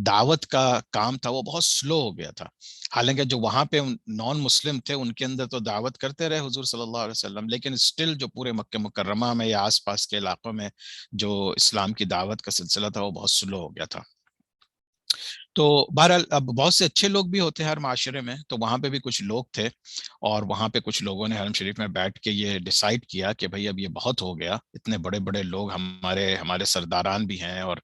دعوت کا کام تھا وہ بہت سلو ہو گیا تھا. حالانکہ جو وہاں پہ نان مسلم تھے ان کے اندر تو دعوت کرتے رہے حضور صلی اللہ علیہ وسلم، لیکن اسٹل جو پورے مکہ مکرمہ میں یا آس پاس کے علاقوں میں جو اسلام کی دعوت کا سلسلہ تھا وہ بہت سلو ہو گیا تھا. تو بہرحال اب بہت سے اچھے لوگ بھی ہوتے ہیں ہر معاشرے میں، تو وہاں پہ بھی کچھ لوگ تھے، اور وہاں پہ کچھ لوگوں نے حرم شریف میں بیٹھ کے یہ ڈیسائیڈ کیا کہ بھئی اب یہ بہت ہو گیا. اتنے بڑے بڑے لوگ، ہمارے سرداران بھی ہیں، اور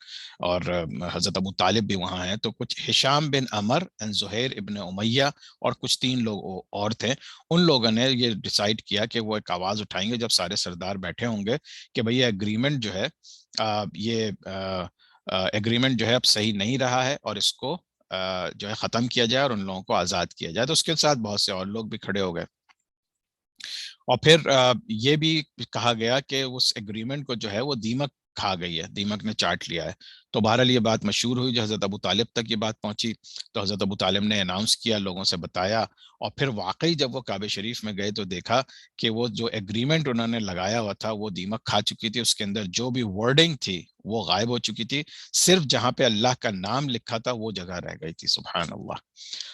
حضرت ابو طالب بھی وہاں ہیں. تو کچھ ہشام بن عمر، زہیر ابن امیہ، اور کچھ 3 لوگ اور تھے. ان لوگوں نے یہ ڈیسائیڈ کیا کہ وہ ایک آواز اٹھائیں گے جب سارے سردار بیٹھے ہوں گے کہ بھئی ایگریمنٹ جو ہے، یہ ایگریمنٹ جو ہے اب صحیح نہیں رہا ہے، اور اس کو جو ہے ختم کیا جائے اور ان لوگوں کو آزاد کیا جائے. تو اس کے ساتھ بہت سے اور لوگ بھی کھڑے ہو گئے. اور پھر یہ بھی کہا گیا کہ اس ایگریمنٹ کو جو ہے وہ دیمک کھا گئی ہے، دیمک نے چاٹ لیا ہے. تو بہرحال یہ بات مشہور ہوئی، جو حضرت ابو طالب تک یہ بات پہنچی. تو حضرت ابو طالب نے اناؤنس کیا، لوگوں سے بتایا، اور پھر واقعی جب وہ کعبہ شریف میں گئے تو دیکھا کہ وہ جو ایگریمنٹ انہوں نے لگایا ہوا تھا وہ دیمک کھا چکی تھی. اس کے اندر جو بھی ورڈنگ تھی وہ غائب ہو چکی تھی، صرف جہاں پہ اللہ کا نام لکھا تھا وہ جگہ رہ گئی تھی. سبحان اللہ!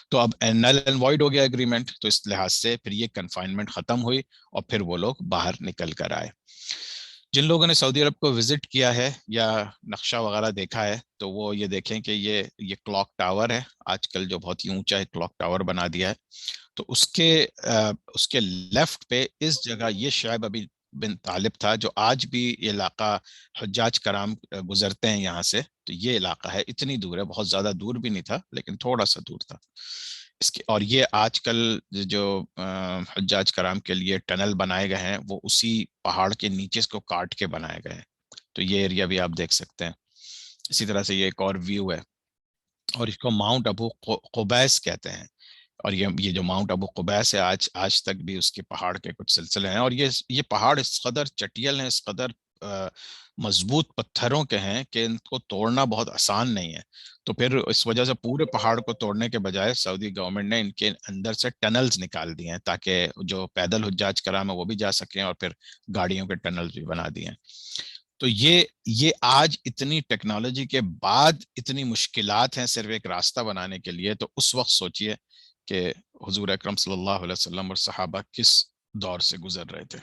تو اب نل اینڈ وائڈ ہو گیا ایگریمنٹ. تو اس لحاظ سے پھر یہ کنفائنمنٹ ختم ہوئی، اور پھر وہ لوگ باہر نکل کر آئے. جن لوگوں نے سعودی عرب کو وزٹ کیا ہے یا نقشہ وغیرہ دیکھا ہے تو وہ یہ دیکھیں کہ یہ کلاک ٹاور ہے آج کل، جو بہت ہی اونچا ایک کلاک ٹاور بنا دیا ہے. تو اس کے لیفٹ پہ اس جگہ یہ شعیب ابی بن طالب تھا، جو آج بھی یہ علاقہ حجاج کرام گزرتے ہیں یہاں سے. تو یہ علاقہ ہے، اتنی دور ہے، بہت زیادہ دور بھی نہیں تھا لیکن تھوڑا سا دور تھا اس کے. اور یہ آج کل جو حجاج کرام کے لیے ٹنل بنائے گئے ہیں وہ اسی پہاڑ کے نیچے اس کو کاٹ کے بنائے گئے ہیں. تو یہ ایریا بھی آپ دیکھ سکتے ہیں. اسی طرح سے یہ ایک اور ویو ہے، اور اس کو ماؤنٹ ابو قبیس کہتے ہیں. اور یہ جو ماؤنٹ ابو قبیس ہے، آج تک بھی اس کے پہاڑ کے کچھ سلسلے ہیں. اور یہ پہاڑ اس قدر چٹیل ہیں، اس قدر مضبوط پتھروں کے ہیں کہ ان کو توڑنا بہت آسان نہیں ہے. تو پھر اس وجہ سے پورے پہاڑ کو توڑنے کے بجائے سعودی گورنمنٹ نے ان کے اندر سے ٹنلز نکال دیے ہیں تاکہ جو پیدل حجاج کرام ہے وہ بھی جا سکیں، اور پھر گاڑیوں کے ٹنلز بھی بنا دیے ہیں. تو یہ آج اتنی ٹیکنالوجی کے بعد اتنی مشکلات ہیں صرف ایک راستہ بنانے کے لیے. تو اس وقت سوچئے کہ حضور اکرم صلی اللہ علیہ وسلم اور صحابہ کس دور سے گزر رہے تھے.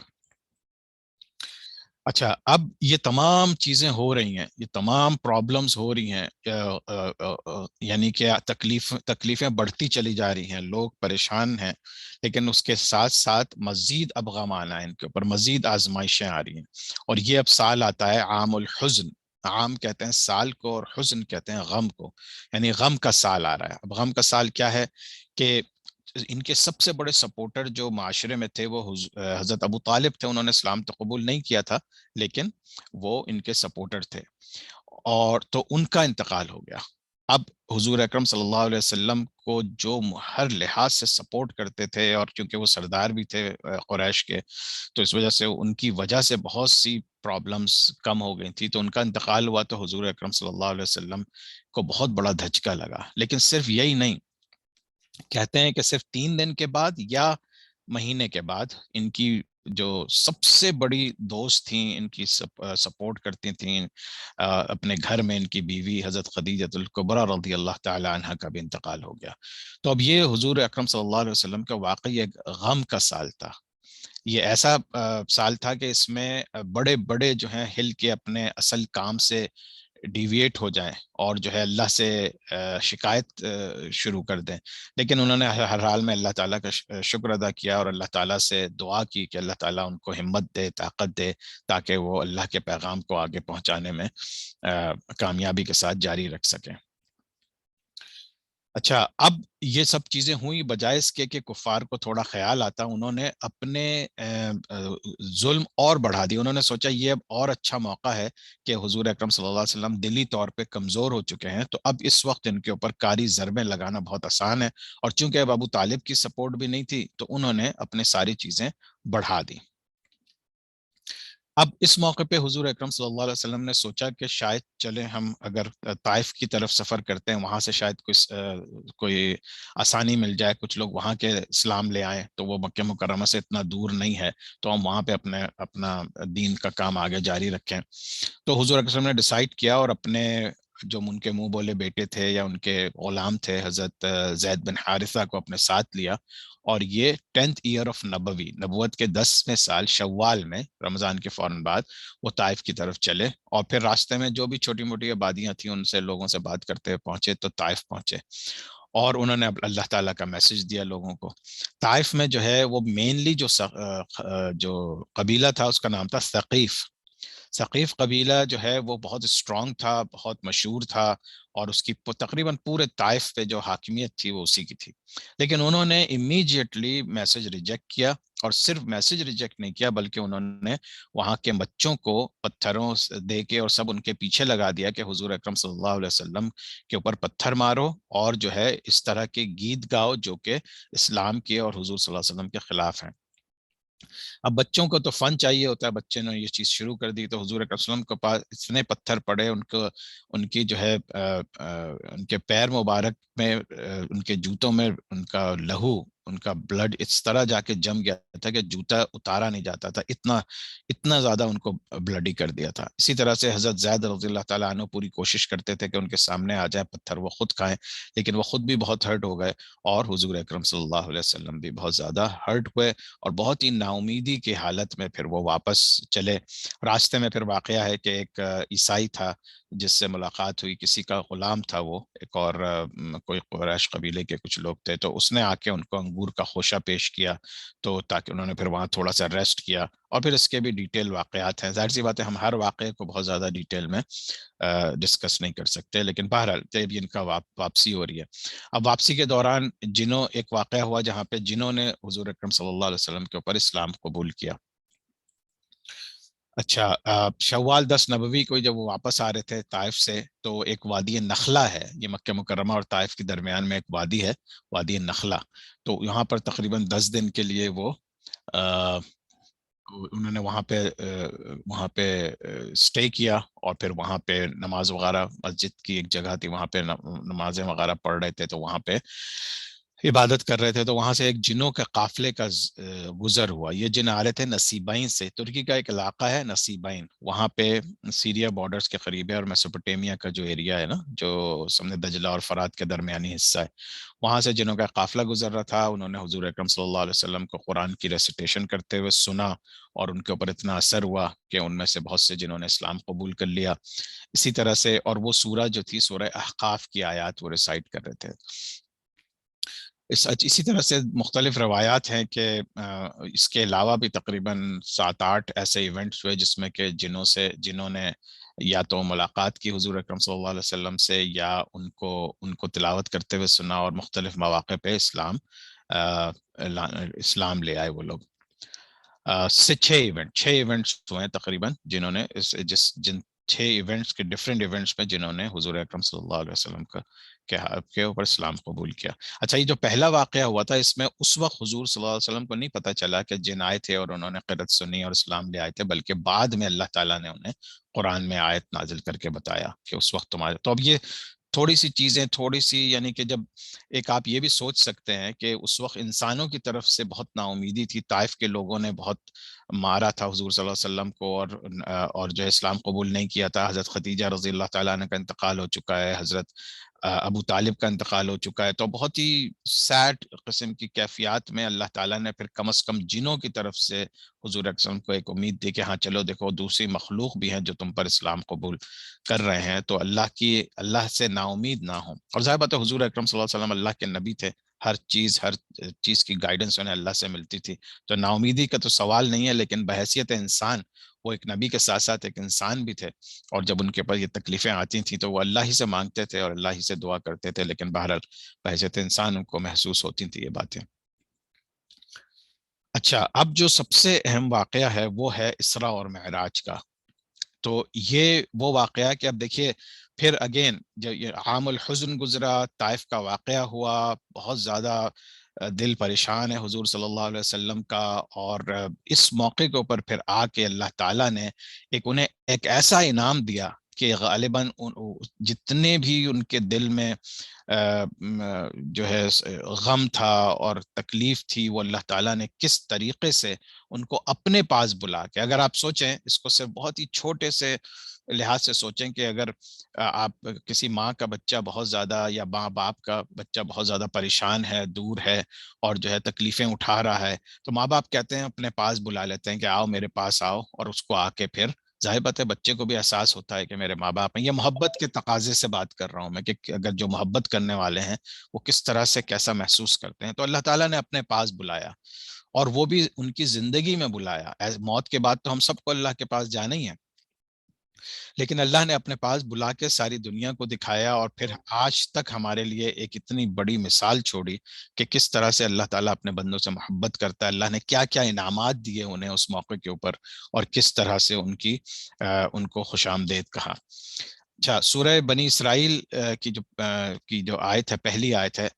اچھا، اب یہ تمام چیزیں ہو رہی ہیں، یہ تمام پرابلمز ہو رہی ہیں، یعنی کہ تکلیفیں بڑھتی چلی جا رہی ہیں، لوگ پریشان ہیں، لیکن اس کے ساتھ ساتھ مزید اب غم آنا ہے، ان کے اوپر مزید آزمائشیں آ رہی ہیں. اور یہ اب سال آتا ہے عام الحزن. عام کہتے ہیں سال کو، اور حزن کہتے ہیں غم کو، یعنی غم کا سال آ رہا ہے. اب غم کا سال کیا ہے کہ ان کے سب سے بڑے سپورٹر جو معاشرے میں تھے وہ حضرت ابو طالب تھے. انہوں نے اسلام تو قبول نہیں کیا تھا لیکن وہ ان کے سپورٹر تھے. اور تو ان کا انتقال ہو گیا۔ اب حضور اکرم صلی اللہ علیہ وسلم کو جو ہر لحاظ سے سپورٹ کرتے تھے، اور کیونکہ وہ سردار بھی تھے قریش کے، تو اس وجہ سے ان کی وجہ سے بہت سی پرابلمز کم ہو گئی تھی، تو ان کا انتقال ہوا تو حضور اکرم صلی اللہ علیہ وسلم کو بہت بڑا دھچکا لگا۔ لیکن صرف یہی نہیں، کہتے ہیں کہ صرف 3 دن کے بعد یا مہینے کے بعد ان کی جو سب سے بڑی دوست تھیں، ان کی سپورٹ کرتی تھیں اپنے گھر میں، ان کی بیوی حضرت خدیجۃ الکبریٰ رضی اللہ تعالی عنہ کا بھی انتقال ہو گیا۔ تو اب یہ حضور اکرم صلی اللہ علیہ وسلم کا واقعی ایک غم کا سال تھا۔ یہ ایسا سال تھا کہ اس میں بڑے بڑے جو ہیں ہل کے اپنے اصل کام سے ڈیویٹ ہو جائیں اور جو ہے اللہ سے شکایت شروع کر دیں، لیکن انہوں نے ہر حال میں اللہ تعالیٰ کا شکر ادا کیا اور اللہ تعالیٰ سے دعا کی کہ اللہ تعالیٰ ان کو ہمت دے، طاقت دے، تاکہ وہ اللہ کے پیغام کو آگے پہنچانے میں کامیابی کے ساتھ جاری رکھ سکیں۔ اچھا، اب یہ سب چیزیں ہوئی، بجائے اس کے کہ کفار کو تھوڑا خیال آتا، انہوں نے اپنے ظلم اور بڑھا دی۔ انہوں نے سوچا یہ اب اور اچھا موقع ہے کہ حضور اکرم صلی اللہ علیہ وسلم دلی طور پہ کمزور ہو چکے ہیں، تو اب اس وقت ان کے اوپر کاری ضربیں لگانا بہت آسان ہے، اور چونکہ اب ابو طالب کی سپورٹ بھی نہیں تھی تو انہوں نے اپنے ساری چیزیں بڑھا دی۔ اب اس موقع پہ حضور اکرم صلی اللہ علیہ وسلم نے سوچا کہ شاید چلیں ہم اگر طائف کی طرف سفر کرتے ہیں، وہاں سے شاید کوئی آسانی مل جائے، کچھ لوگ وہاں کے اسلام لے آئیں، تو وہ مکہ مکرمہ سے اتنا دور نہیں ہے، تو ہم وہاں پہ اپنا دین کا کام آگے جاری رکھیں۔ تو حضور اکرم صلی اللہ علیہ وسلم نے ڈیسائیڈ کیا، اور اپنے جو ان کے منہ بولے بیٹے تھے یا ان کے غلام تھے حضرت زید بن حارثہ کو اپنے ساتھ لیا، اور یہ 10th ایئر آف نبوی، نبوت کے 10ویں سال شوال میں، رمضان کے فوراً بعد وہ طائف کی طرف چلے، اور پھر راستے میں جو بھی چھوٹی موٹی آبادیاں تھیں ان سے لوگوں سے بات کرتے پہنچے تو طائف پہنچے، اور انہوں نے اللہ تعالیٰ کا میسج دیا لوگوں کو۔ طائف میں جو ہے وہ مینلی جو قبیلہ تھا اس کا نام تھا ثقیف۔ ثقیف قبیلہ جو ہے وہ بہت اسٹرانگ تھا، بہت مشہور تھا، اور اس کی تقریباً پورے طائف پہ جو حاکمیت تھی وہ اسی کی تھی۔ لیکن انہوں نے امیجیٹلی میسج ریجیکٹ کیا، اور صرف میسج ریجیکٹ نہیں کیا بلکہ انہوں نے وہاں کے بچوں کو پتھروں دے کے اور سب ان کے پیچھے لگا دیا کہ حضور اکرم صلی اللہ علیہ وسلم کے اوپر پتھر مارو، اور جو ہے اس طرح کے گیت گاؤ جو کہ اسلام کے اور حضور صلی اللہ علیہ وسلم کے خلاف ہیں۔ اب بچوں کو تو فن چاہیے ہوتا ہے، بچے نے یہ چیز شروع کر دی، تو حضور اکرم صلی اللہ علیہ وسلم کے پاس اتنے پتھر پڑے، ان کی جو ہے ان کے پیر مبارک میں، ان کے جوتوں میں ان کا لہو، ان کا بلڈ اس طرح جا کے جم گیا تھا کہ جوتا اتارا نہیں جاتا تھا، اتنا زیادہ ان کو بلڈی کر دیا تھا۔ اسی طرح سے حضرت زید رضی اللہ تعالیٰ عنہ پوری کوشش کرتے تھے کہ ان کے سامنے آ جائے پتھر، وہ خود کھائیں، لیکن وہ خود بھی بہت ہرٹ ہو گئے، اور حضور اکرم صلی اللہ علیہ وسلم بھی بہت زیادہ ہرٹ ہوئے، اور بہت ہی نا امیدی کی حالت میں پھر وہ واپس چلے۔ راستے میں پھر واقعہ ہے کہ ایک عیسائی تھا جس سے ملاقات ہوئی، کسی کا غلام تھا وہ، ایک اور کوئی قریش قبیلے کے کچھ لوگ تھے، تو اس نے آ کے ان کو انگور کا خوشہ پیش کیا، تو تاکہ انہوں نے پھر وہاں تھوڑا سا ریسٹ کیا، اور پھر اس کے بھی ڈیٹیل واقعات ہیں۔ ظاہر سی بات ہے ہم ہر واقعے کو بہت زیادہ ڈیٹیل میں ڈسکس نہیں کر سکتے، لیکن بہرحال جب ان کا واپسی ہو رہی ہے، اب واپسی کے دوران ایک واقعہ ہوا جہاں پہ جنہوں نے حضور اکرم صلی اللہ علیہ وسلم کے اوپر اسلام قبول کیا۔ اچھا، شوال 10 نبوی کو جب وہ واپس آ رہے تھے طائف سے، تو ایک وادی نخلہ ہے، یہ مکہ مکرمہ اور طائف کے درمیان میں ایک وادی ہے، وادی نخلہ، تو یہاں پر تقریباً 10 دن کے لیے وہ انہوں نے وہاں پہ اسٹے کیا، اور پھر وہاں پہ نماز وغیرہ، مسجد کی ایک جگہ تھی وہاں پہ نمازیں وغیرہ پڑھ رہے تھے، تو وہاں پہ عبادت کر رہے تھے، تو وہاں سے ایک جنوں کے قافلے کا گزر ہوا۔ یہ جن آ رہے تھے نصیبین سے، ترکی کا ایک علاقہ ہے نصیبین، وہاں پہ سیریا بارڈرز کے قریب ہے، اور میسوپوٹیمیا کا جو ایریا ہے نا، جو سمجھے دجلہ اور فرات کے درمیانی حصہ ہے، وہاں سے جنوں کا قافلہ گزر رہا تھا۔ انہوں نے حضور اکرم صلی اللہ علیہ وسلم کو قرآن کی ریسیٹیشن کرتے ہوئے سنا، اور ان کے اوپر اتنا اثر ہوا کہ ان میں سے بہت سے جنہوں نے اسلام قبول کر لیا۔ اسی طرح سے، اور وہ سورہ جو تھی سورہ احقاف کی آیات وہ ریسائٹ کر رہے تھے۔ اسی طرح سے مختلف روایات ہیں کہ اس کے علاوہ بھی تقریباً 7-8 ایسے ایونٹس ہوئے جس میں کہ جنہوں نے یا تو ملاقات کی حضور اکرم صلی اللہ علیہ وسلم سے، یا ان کو تلاوت کرتے ہوئے سنا، اور مختلف مواقع پہ اسلام لے آئے وہ لوگ۔ سے 6 ایونٹس ہوئے تقریباً جنہوں نے جن 6 ایونٹس کے ڈفرینٹ ایونٹس میں جنہوں نے حضور اکرم صلی اللہ علیہ وسلم کے اوپر اسلام قبول کیا. اچھا یہ جو پہلا واقعہ ہوا تھا اس میں اس وقت حضور صلی اللہ علیہ وسلم کو نہیں پتہ چلا کہ جن آئے تھے اور انہوں نے قرأت سنی اور اسلام لے آئے تھے، بلکہ بعد میں اللہ تعالیٰ نے انہیں قرآن میں آیت نازل کر کے بتایا کہ اس وقت تمہارے. تو اب یہ تھوڑی سی چیزیں تھوڑی سی، یعنی کہ جب ایک آپ یہ بھی سوچ سکتے ہیں کہ اس وقت انسانوں کی طرف سے بہت نا امیدی تھی، طائف کے لوگوں نے بہت مارا تھا حضور صلی اللہ علیہ وسلم کو، اور جو ہے اسلام قبول نہیں کیا تھا. حضرت خدیجہ رضی اللہ تعالیٰ عنہ کا انتقال ہو چکا ہے، حضرت ابو طالب کا انتقال ہو چکا ہے. تو بہت ہی سیڈ قسم کی کیفیات میں اللہ تعالیٰ نے پھر کم از کم جنوں کی طرف سے حضور اکرم کو ایک امید دی کہ ہاں چلو دیکھو دوسری مخلوق بھی ہیں جو تم پر اسلام قبول کر رہے ہیں، تو اللہ سے نا امید نہ ہوں. اور ظاہر بات ہے حضور اکرم صلی اللہ علیہ وسلم اللہ کے نبی تھے، ہر چیز کی گائیڈنس انہیں اللہ سے ملتی تھی، تو نا امیدی کا تو سوال نہیں ہے. لیکن بحیثیت انسان وہ ایک نبی کے ساتھ ساتھ ایک انسان بھی تھے، اور جب ان کے پاس یہ تکلیفیں آتی تھیں تو وہ اللہ ہی سے مانگتے تھے اور اللہ ہی سے دعا کرتے تھے، لیکن بہرحال بحیثیت انسان ان کو محسوس ہوتی تھی یہ باتیں. اچھا اب جو سب سے اہم واقعہ ہے وہ ہے اسراء اور معراج کا. تو یہ وہ واقعہ کہ اب دیکھیے پھر اگین جب یہ عام الحزن گزرا، طائف کا واقعہ ہوا، بہت زیادہ دل پریشان ہے حضور صلی اللہ علیہ وسلم کا، اور اس موقع کے اوپر پھر آ کے اللہ تعالیٰ نے انہیں ایک ایسا انعام دیا کہ غالباً جتنے بھی ان کے دل میں جو ہے غم تھا اور تکلیف تھی، وہ اللہ تعالیٰ نے کس طریقے سے ان کو اپنے پاس بلا کے، اگر آپ سوچیں اس کو صرف بہت ہی چھوٹے سے لحاظ سے سوچیں کہ اگر آپ کسی ماں کا بچہ بہت زیادہ یا ماں باپ کا بچہ بہت زیادہ پریشان ہے، دور ہے اور جو ہے تکلیفیں اٹھا رہا ہے، تو ماں باپ کہتے ہیں اپنے پاس بلا لیتے ہیں کہ آؤ میرے پاس آؤ، اور اس کو آ کے پھر ظاہر بات ہے بچے کو بھی احساس ہوتا ہے کہ میرے ماں باپ ہیں. یہ محبت کے تقاضے سے بات کر رہا ہوں میں کہ اگر جو محبت کرنے والے ہیں وہ کس طرح سے کیسا محسوس کرتے ہیں. تو اللہ تعالیٰ نے اپنے پاس بلایا، اور وہ بھی ان کی زندگی میں بلایا. موت کے بعد تو ہم سب کو اللہ کے پاس جانا ہی ہے، لیکن اللہ نے اپنے پاس بلا کے ساری دنیا کو دکھایا، اور پھر آج تک ہمارے لیے ایک اتنی بڑی مثال چھوڑی کہ کس طرح سے اللہ تعالیٰ اپنے بندوں سے محبت کرتا ہے. اللہ نے کیا کیا انعامات دیے انہیں اس موقع کے اوپر، اور کس طرح سے ان کو خوش آمدید کہا. اچھا سورہ بنی اسرائیل کی جو آیت ہے، پہلی آیت ہے،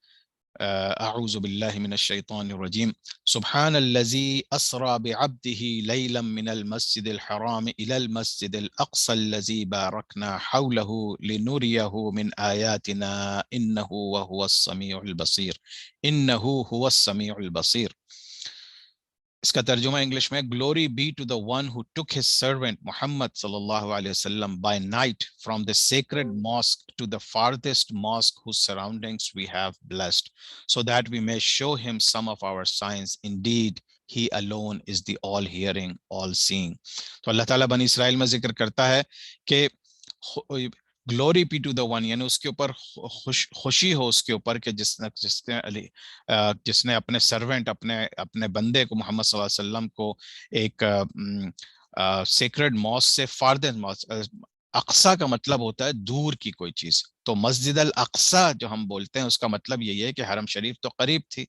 اعوذ باللہ من الشیطان الرجیم، سبحان الذی اسرا بعبده لیلا من المسجد الحرام الى المسجد الاقصى الذی بارکنا حوله لنریه من آیاتنا انه وهو السمیع البصیر، انه هو السمیع البصیر. اس کا ترجمہ انگلش میں، glory be to the one who took his servant Muhammad صلی اللہ علیہ وسلم by night from the sacred mosque to the farthest mosque whose surroundings we have blessed so that we may show him some of our signs. Indeed he alone is the all hearing all seeing. تو اللہ تعالیٰ بنی اسرائیل میں ذکر کرتا ہے کہ glory P to the one, یعنی اس کے اوپر خوشی ہو اس کے اوپر کہ جس نے اپنے سرونٹ اپنے بندے کو محمد صلی اللہ علیہ وسلم کو ایک سیکرڈ ماسک سے فاردسٹ ماسک، اقصی کا مطلب ہوتا ہے دور کی کوئی چیز، تو مسجد الاقصی جو ہم بولتے ہیں اس کا مطلب یہی ہے کہ حرم شریف تو قریب تھی،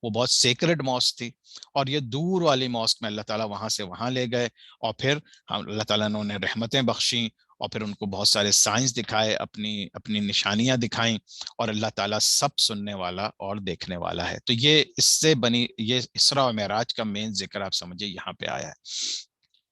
وہ بہت سیکرڈ ماسک تھی، اور یہ دور والی ماسک میں اللہ تعالیٰ وہاں سے وہاں لے گئے، اور پھر اللہ تعالیٰ نے انہیں رحمتیں بخشیں، اور پھر ان کو بہت سارے سائنس دکھائے، اپنی نشانیاں دکھائیں، اور اللہ تعالیٰ سب سننے والا اور دیکھنے والا ہے. تو یہ اس سے یہ اسراء و معراج کا مین ذکر آپ سمجھے یہاں پہ آیا ہے.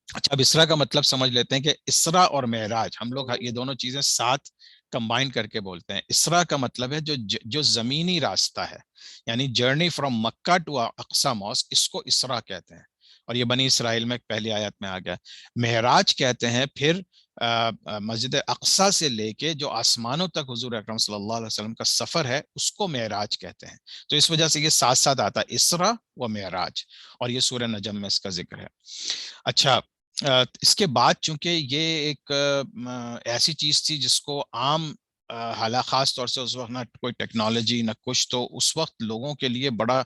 اچھا اب اسراء کا مطلب سمجھ لیتے ہیں کہ اسراء اور معراج ہم لوگ یہ دونوں چیزیں ساتھ کمبائن کر کے بولتے ہیں. اسراء کا مطلب ہے جو زمینی راستہ ہے، یعنی journey from Makkah to Aqsa mosque, اس کو اسراء کہتے ہیں، اور یہ بنی اسرائیل میں پہلی آیت میں آ گیا. معراج کہتے ہیں پھر مسجد اقصی سے لے کے جو آسمانوں تک حضور اکرم صلی اللہ علیہ وسلم کا سفر ہے اس کو معراج کہتے ہیں. تو اس وجہ سے یہ ساتھ ساتھ آتا ہے اسراء و معراج، اور یہ سورہ نجم میں اس کا ذکر ہے. اچھا اس کے بعد چونکہ یہ ایک ایسی چیز تھی جس کو عام حالات، خاص طور سے اس وقت نہ کوئی ٹیکنالوجی نہ کچھ، تو اس وقت لوگوں کے لیے بڑا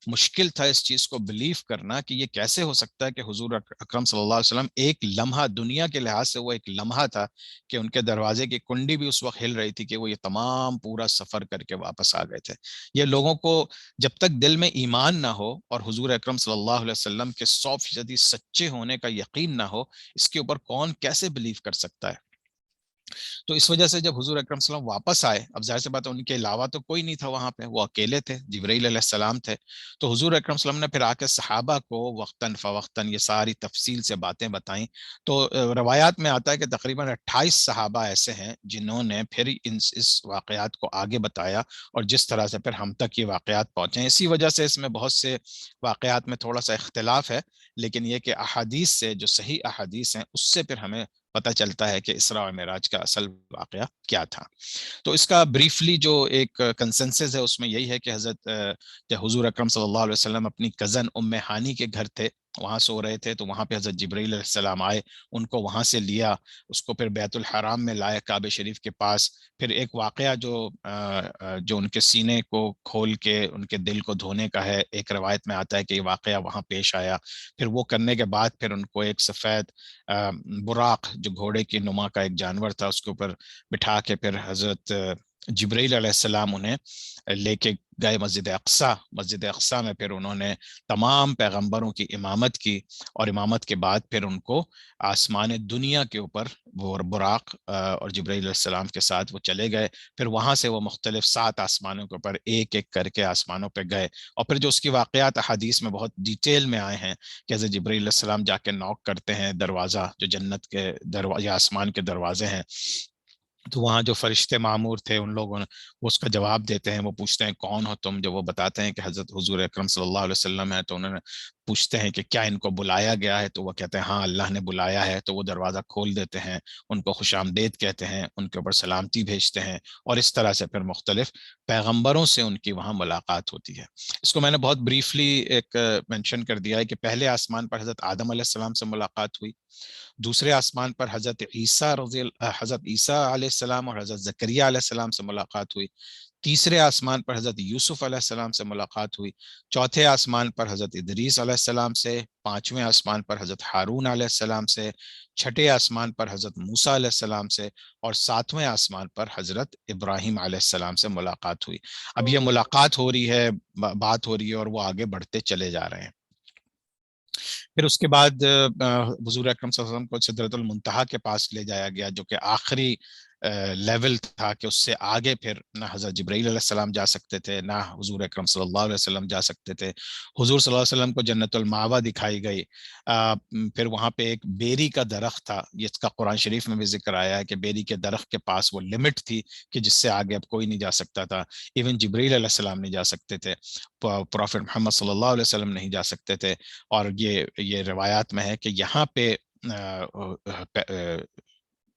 مشکل تھا اس چیز کو بلیو کرنا کہ یہ کیسے ہو سکتا ہے کہ حضور اکرم صلی اللہ علیہ وسلم ایک لمحہ، دنیا کے لحاظ سے وہ ایک لمحہ تھا کہ ان کے دروازے کی کنڈی بھی اس وقت ہل رہی تھی کہ وہ یہ تمام پورا سفر کر کے واپس آ گئے تھے. یہ لوگوں کو جب تک دل میں ایمان نہ ہو اور حضور اکرم صلی اللہ علیہ وسلم کے 100% سچے ہونے کا یقین نہ ہو، اس کے اوپر کون کیسے بلیو کر سکتا ہے. تو اس وجہ سے جب حضور اکرم صلی اللہ علیہ وسلم واپس آئے، اب ظاہر سی بات ہے ان کے علاوہ تو کوئی نہیں تھا وہاں پہ، وہ اکیلے تھے، جبرائیل علیہ السلام تھے. تو حضور اکرم صلی اللہ علیہ وسلم نے پھر آ کے صحابہ کو وقتاً فوقتاً یہ ساری تفصیل سے باتیں بتائیں. تو روایات میں آتا ہے کہ تقریباً 28 صحابہ ایسے ہیں جنہوں نے پھر اس واقعات کو آگے بتایا، اور جس طرح سے پھر ہم تک یہ واقعات پہنچے. اسی وجہ سے اس میں بہت سے واقعات میں تھوڑا سا اختلاف ہے، لیکن یہ کہ احادیث سے، جو صحیح احادیث ہیں، اس سے پھر ہمیں پتہ چلتا ہے کہ اسراء و معراج کا اصل واقعہ کیا تھا. تو اس کا بریفلی جو ایک کنسنسس ہے اس میں یہی ہے کہ حضرت جب حضور اکرم صلی اللہ علیہ وسلم اپنی کزن ام ہانی کے گھر تھے، وہاں سو رہے تھے، تو وہاں پہ حضرت جبرائیل علیہ السلام آئے، ان کو وہاں سے لیا، اس کو پھر بیت الحرام میں لائے، کعبہ شریف کے پاس. پھر ایک واقعہ جو ان کے سینے کو کھول کے ان کے دل کو دھونے کا ہے، ایک روایت میں آتا ہے کہ یہ واقعہ وہاں پیش آیا. پھر وہ کرنے کے بعد پھر ان کو ایک سفید براق، جو گھوڑے کی نما کا ایک جانور تھا، اس کے اوپر بٹھا کے پھر حضرت جبرائیل علیہ السلام انہیں لے کے گئے مسجد اقصیٰ. مسجد اقصیٰ میں پھر انہوں نے تمام پیغمبروں کی امامت کی، اور امامت کے بعد پھر ان کو آسمان دنیا کے اوپر وہ براق اور جبرائیل علیہ السلام کے ساتھ وہ چلے گئے. پھر وہاں سے وہ مختلف 7 آسمانوں کے اوپر ایک ایک کر کے آسمانوں پہ گئے. اور پھر جو اس کی واقعات حدیث میں بہت ڈیٹیل میں آئے ہیں کہ حضرت جبرائیل علیہ السلام جا کے نوک کرتے ہیں دروازہ، جو جنت کے دروازے، آسمان کے دروازے ہیں، تو وہاں جو فرشتے معمور تھے ان لوگوں نے وہ اس کا جواب دیتے ہیں. وہ پوچھتے ہیں کون ہو تم، جو وہ بتاتے ہیں کہ حضرت حضور اکرم صلی اللہ علیہ وسلم ہے. تو انہوں نے پوچھتے ہیں کہ کیا ان کو بلایا گیا ہے، تو وہ کہتے ہیں ہاں اللہ نے بلایا ہے. تو وہ دروازہ کھول دیتے ہیں، ان کو خوش آمدید کہتے ہیں، ان کے اوپر سلامتی بھیجتے ہیں، اور اس طرح سے پھر مختلف پیغمبروں سے ان کی وہاں ملاقات ہوتی ہے. اس کو میں نے بہت بریفلی ایک مینشن کر دیا ہے کہ پہلے آسمان پر حضرت آدم علیہ السلام سے ملاقات ہوئی، دوسرے آسمان پر حضرت عیسیٰ علیہ السلام اور حضرت زکریا علیہ السلام سے ملاقات ہوئی، تیسرے آسمان پر حضرت یوسف علیہ السلام سے ملاقات ہوئی، چوتھے آسمان پر حضرت ادریس علیہ السلام سے، پانچویں آسمان پر حضرت ہارون علیہ السلام سے، چھٹے آسمان پر حضرت موسیٰ علیہ السلام سے، اور ساتویں آسمان پر حضرت ابراہیم علیہ السلام سے ملاقات ہوئی. اب یہ ملاقات ہو رہی ہے، بات ہو رہی ہے، اور وہ آگے بڑھتے چلے جا رہے ہیں. پھر اس کے بعد حضور اکرم صلی اللہ علیہ وسلم کو سدرۃ المنتہا کے پاس لے جایا گیا، جو کہ آخری لیول تھا، کہ اس سے آگے پھر نہ حضرت جبرائیل علیہ السلام جا سکتے تھے، نہ حضور اکرم صلی اللہ علیہ وسلم جا سکتے تھے. حضور صلی اللہ علیہ وسلم کو جنت المأویٰ دکھائی گئی. پھر وہاں پہ ایک بیری کا درخت تھا، جس کا قرآن شریف میں بھی ذکر آیا ہے کہ بیری کے درخت کے پاس وہ لمٹ تھی کہ جس سے آگے اب کوئی نہیں جا سکتا تھا. ایون جبرائیل علیہ السلام نہیں جا سکتے تھے، پروفٹ محمد صلی اللہ علیہ وسلم نہیں جا سکتے تھے. اور یہ روایات میں ہے کہ یہاں پہ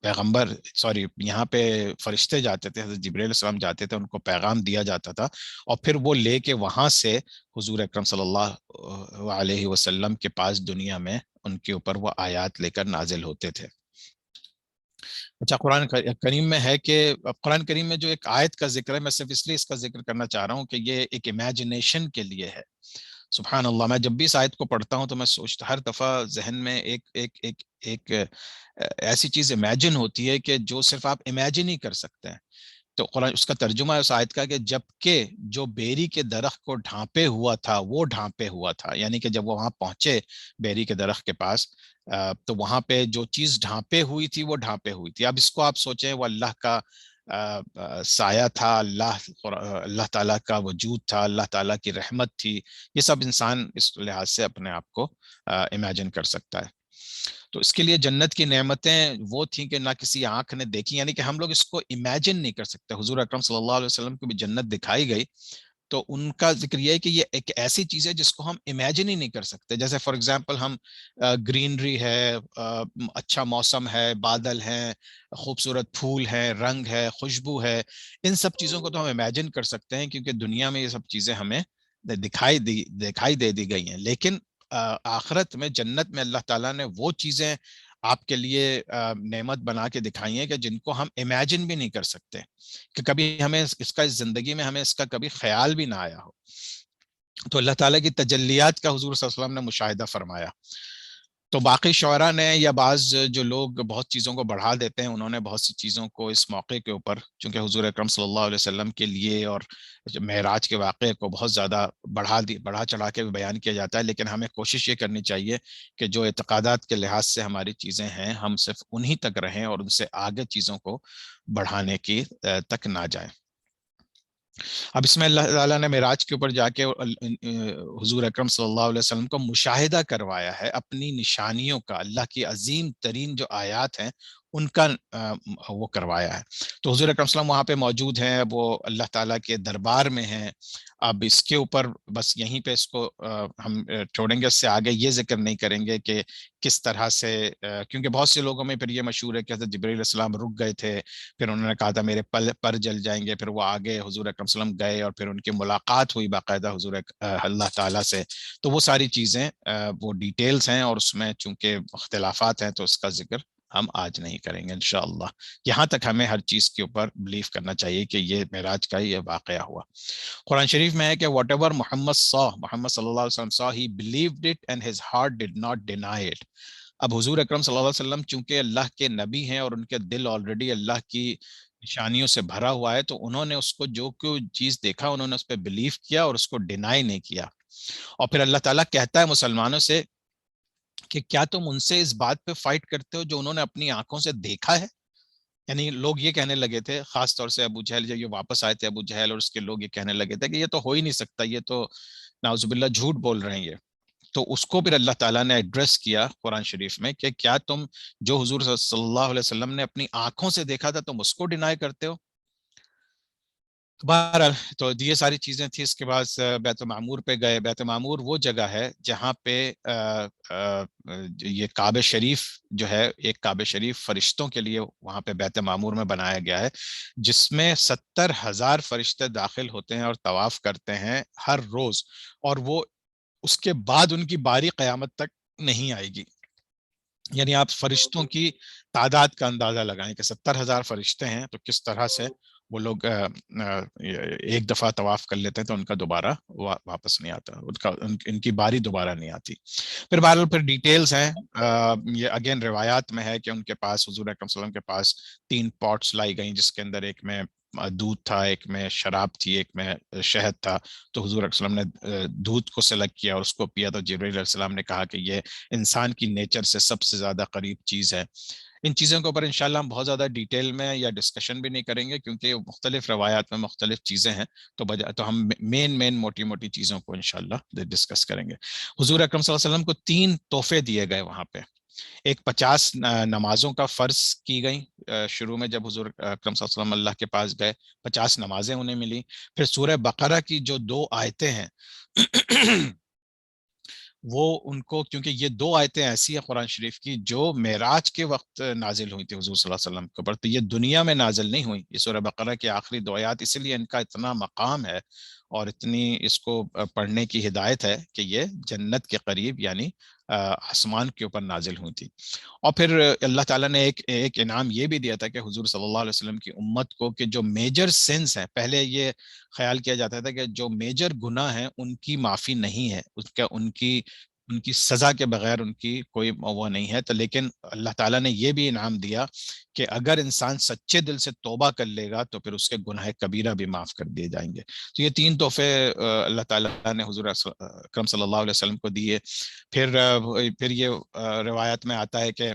پیغمبر سوری یہاں پہ فرشتے جاتے تھے، حضرت جبرائیل علیہ السلام جاتے تھے، ان کو پیغام دیا جاتا تھا، اور پھر وہ لے کے وہاں سے حضور اکرم صلی اللہ علیہ وسلم کے پاس دنیا میں ان کے اوپر وہ آیات لے کر نازل ہوتے تھے. اچھا، قرآن کریم میں ہے کہ قرآن کریم میں جو ایک آیت کا ذکر ہے، میں صرف اس لیے اس کا ذکر کرنا چاہ رہا ہوں کہ یہ ایک امیجنیشن کے لیے ہے. سبحان اللہ، میں جب بھی اس آیت کو پڑھتا ہوں تو میں سوچتا ہر دفعہ ذہن میں ایک ایسی چیز امیجن ہوتی ہے کہ جو صرف آپ امیجن ہی کر سکتے ہیں. تو قرآن اس کا ترجمہ ہے اس آیت کا کہ جبکہ جو بیری کے درخت کو ڈھانپے ہوا تھا وہ ڈھانپے ہوا تھا، یعنی کہ جب وہ وہاں پہنچے بیری کے درخت کے پاس، تو وہاں پہ جو چیز ڈھانپے ہوئی تھی وہ ڈھانپے ہوئی تھی. اب اس کو آپ سوچیں، وہ اللہ کا سایہ تھا، اللہ تعالیٰ کا وجود تھا، اللہ تعالیٰ کی رحمت تھی. یہ سب انسان اس لحاظ سے اپنے آپ کو امیجن کر سکتا ہے. تو اس کے لیے جنت کی نعمتیں وہ تھیں کہ نہ کسی آنکھ نے دیکھی، یعنی کہ ہم لوگ اس کو امیجن نہیں کر سکتے. حضور اکرم صلی اللہ علیہ وسلم کو بھی جنت دکھائی گئی، تو ان کا ذکر یہ ہے کہ یہ ایک ایسی چیز ہے جس کو ہم امیجن ہی نہیں کر سکتے. جیسے فار ایگزامپل ہم گرینری ہے، اچھا موسم ہے، بادل ہیں، خوبصورت پھول ہیں، رنگ ہے، خوشبو ہے، ان سب چیزوں کو تو ہم امیجن کر سکتے ہیں کیونکہ دنیا میں یہ سب چیزیں ہمیں دکھائی دے دی گئی ہیں. لیکن آخرت میں، جنت میں، اللہ تعالیٰ نے وہ چیزیں آپ کے لیے نعمت بنا کے دکھائی ہیں کہ جن کو ہم امیجن بھی نہیں کر سکتے، کہ کبھی ہمیں اس کا زندگی میں ہمیں اس کا کبھی خیال بھی نہ آیا ہو. تو اللہ تعالیٰ کی تجلیات کا حضور صلی اللہ علیہ وسلم نے مشاہدہ فرمایا. تو باقی شعراء نے یا بعض جو لوگ بہت چیزوں کو بڑھا دیتے ہیں، انہوں نے بہت سی چیزوں کو اس موقع کے اوپر، چونکہ حضور اکرم صلی اللہ علیہ وسلم کے لیے اور معراج کے واقعے کو بہت زیادہ بڑھا چڑھا کے بھی بیان کیا جاتا ہے، لیکن ہمیں کوشش یہ کرنی چاہیے کہ جو اعتقادات کے لحاظ سے ہماری چیزیں ہیں، ہم صرف انہی تک رہیں اور ان سے آگے چیزوں کو بڑھانے کی تک نہ جائیں۔ اب اس میں اللہ تعالیٰ نے معراج کے اوپر جا کے حضور اکرم صلی اللہ علیہ وسلم کو مشاہدہ کروایا ہے اپنی نشانیوں کا، اللہ کی عظیم ترین جو آیات ہیں ان کا وہ کروایا ہے۔ تو حضور اکرم صلی اللہ علیہ وسلم وہاں پہ موجود ہیں، وہ اللہ تعالیٰ کے دربار میں ہیں۔ اب اس کے اوپر بس یہیں پہ اس کو ہم چھوڑیں گے، اس سے آگے یہ ذکر نہیں کریں گے کہ کس طرح سے، کیونکہ بہت سے لوگوں میں پھر یہ مشہور ہے کہ حضرت جبرائیل علیہ السلام رک گئے تھے، پھر انہوں نے کہا تھا میرے پر جل جائیں گے، پھر وہ آگے حضور اکرم صلی اللہ علیہ وسلم گئے اور پھر ان کی ملاقات ہوئی باقاعدہ اللہ تعالیٰ سے۔ تو وہ ساری چیزیں وہ ڈیٹیلز ہیں، اور اس میں چونکہ اختلافات ہیں تو اس کا ذکر ہم آج نہیں کریں گے انشاءاللہ۔ یہاں تک ہمیں ہر چیز کے اوپر بلیف کرنا چاہیے کہ یہ معراج کا یہ واقعہ ہوا۔ قرآن شریف میں ہے کہ واٹ ایور محمد صلی اللہ علیہ وسلم saw he believed it and his heart did not deny it۔ اب حضور اکرم صلی اللہ علیہ وسلم چونکہ اللہ کے نبی ہیں اور ان کے دل آلریڈی اللہ کی نشانیوں سے بھرا ہوا ہے، تو انہوں نے اس کو جو کوئی چیز دیکھا انہوں نے اس پہ بلیف کیا اور اس کو ڈینائی نہیں کیا۔ اور پھر اللہ تعالیٰ کہتا ہے مسلمانوں سے کہ کیا تم ان سے اس بات پہ فائٹ کرتے ہو جو انہوں نے اپنی آنکھوں سے دیکھا ہے؟ یعنی لوگ یہ کہنے لگے تھے، خاص طور سے ابو جہل، جب یہ واپس آئے تھے ابو جہل اور اس کے لوگ یہ کہنے لگے تھے کہ یہ تو ہو ہی نہیں سکتا، یہ تو نعوذ باللہ جھوٹ بول رہے ہیں یہ۔ تو اس کو پھر اللہ تعالیٰ نے ایڈریس کیا قرآن شریف میں کہ کیا تم جو حضور صلی اللہ علیہ وسلم نے اپنی آنکھوں سے دیکھا تھا تم اس کو ڈینائی کرتے ہو؟ بہرحال تو یہ ساری چیزیں تھیں۔ اس کے بعد بیت معمور پہ گئے۔ بیت معمور وہ جگہ ہے جہاں پہ یہ کعبہ شریف جو ہے، ایک کعبہ شریف فرشتوں کے لیے وہاں پہ بیت معمور میں بنایا گیا ہے، جس میں 70,000 فرشتے داخل ہوتے ہیں اور طواف کرتے ہیں ہر روز، اور وہ اس کے بعد ان کی باری قیامت تک نہیں آئے گی۔ یعنی آپ فرشتوں کی تعداد کا اندازہ لگائیں کہ 70,000 فرشتے ہیں، تو کس طرح سے وہ لوگ ایک دفعہ طواف کر لیتے ہیں تو ان کا دوبارہ واپس نہیں آتا، ان کی باری دوبارہ نہیں آتی۔ پھر بہرحال پھر ڈیٹیلز ہیں، یہ اگین روایات میں ہے کہ ان کے پاس، حضور اکرم صلی اللہ علیہ وسلم کے پاس 3 پاٹس لائی گئیں، جس کے اندر ایک میں دودھ تھا، ایک میں شراب تھی، ایک میں شہد تھا۔ تو حضور اکرم صلی اللہ علیہ وسلم نے دودھ کو سلیکٹ کیا اور اس کو پیا، تو جبرائیل علیہ السلام نے کہا کہ یہ انسان کی نیچر سے سب سے زیادہ قریب چیز ہے۔ ان چیزوں کے اوپر انشاءاللہ ہم بہت زیادہ ڈیٹیل میں یا ڈسکشن بھی نہیں کریں گے، کیونکہ مختلف روایات میں مختلف چیزیں ہیں، تو ہم مین موٹی چیزوں کو انشاءاللہ ڈسکس کریں گے۔ حضور اکرم صلی اللہ علیہ وسلم کو 3 تحفے دیے گئے وہاں پہ۔ ایک 50 نمازوں کا فرض کی گئی شروع میں، جب حضور اکرم صلی اللہ علیہ وسلم اللہ کے پاس گئے 50 نمازیں انہیں ملی۔ پھر سورہ بقرہ کی جو 2 آیتیں ہیں وہ ان کو، کیونکہ یہ 2 آیتیں ایسی ہیں قرآن شریف کی جو معراج کے وقت نازل ہوئی تھی حضور صلی اللہ علیہ وسلم کے اوپر، تو یہ دنیا میں نازل نہیں ہوئی۔ یہ سورہ بقرہ کی آخری 2 آیات، اس لیے ان کا اتنا مقام ہے اور اتنی اس کو پڑھنے کی ہدایت ہے کہ یہ جنت کے قریب یعنی آسمان کے اوپر نازل ہوئی تھی۔ اور پھر اللہ تعالیٰ نے ایک انعام یہ بھی دیا تھا کہ حضور صلی اللہ علیہ وسلم کی امت کو کہ جو میجر سنس ہیں، پہلے یہ خیال کیا جاتا تھا کہ جو میجر گناہ ہیں ان کی معافی نہیں ہے، ان کی سزا کے بغیر ان کی کوئی وہ نہیں ہے۔ تو لیکن اللہ تعالیٰ نے یہ بھی انعام دیا کہ اگر انسان سچے دل سے توبہ کر لے گا تو پھر اس کے گناہ کبیرہ بھی معاف کر دیے جائیں گے۔ تو یہ 3 تحفے اللہ تعالیٰ نے حضور اکرم صلی اللہ علیہ وسلم کو دیے۔ پھر یہ روایت میں آتا ہے کہ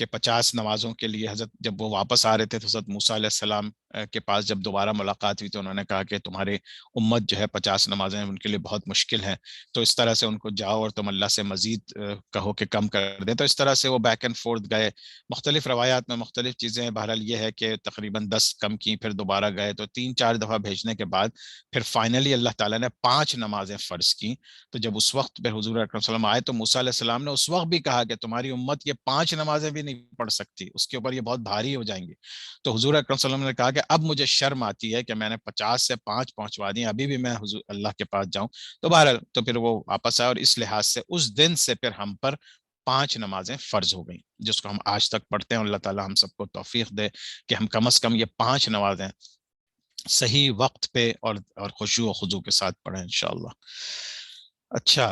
50 نمازوں کے لیے حضرت جب وہ واپس آ رہے تھے تو حضرت موسیٰ علیہ السلام کے پاس جب دوبارہ ملاقات ہوئی تو انہوں نے کہا کہ تمہاری امت جو ہے 50 نمازیں ان کے لیے بہت مشکل ہیں، تو اس طرح سے ان کو جاؤ اور تم اللہ سے مزید کہو کہ کم کر دیں۔ تو اس طرح سے وہ بیک اینڈ فورتھ گئے، مختلف روایات میں مختلف چیزیں ہیں۔ بہرحال یہ ہے کہ تقریباً 10 کم کی، پھر دوبارہ گئے، تو 3-4 دفعہ بھیجنے کے بعد پھر فائنلی اللہ تعالیٰ نے 5 نمازیں فرض کی۔ تو جب اس وقت پہ حضور اکرم صلی اللہ علیہ وسلم آئے تو موسیٰ علیہ السلام نے اس وقت بھی کہا کہ تمہاری امت یہ 5 نمازیں بھی نہیں پڑھ سکتی، اس کے اوپر یہ بہت بھاری ہو جائیں گی۔ تو حضور اکرم صلی اللہ علیہ وسلم نے کہا کہ اب مجھے شرم آتی ہے کہ میں نے 50 سے 5 پہنچوا دی، ابھی بھی میں حضور اللہ کے پاس جاؤں۔ تو بہرحال تو پھر وہ واپس آئے، اور اس لحاظ سے اس دن سے پھر ہم پر 5 نمازیں فرض ہو گئیں، جس کو ہم آج تک پڑھتے ہیں۔ اللہ تعالیٰ ہم سب کو توفیق دے کہ ہم کم از کم یہ 5 نمازیں صحیح وقت پہ اور خشوع و خضوع کے ساتھ پڑھیں انشاءاللہ۔ اچھا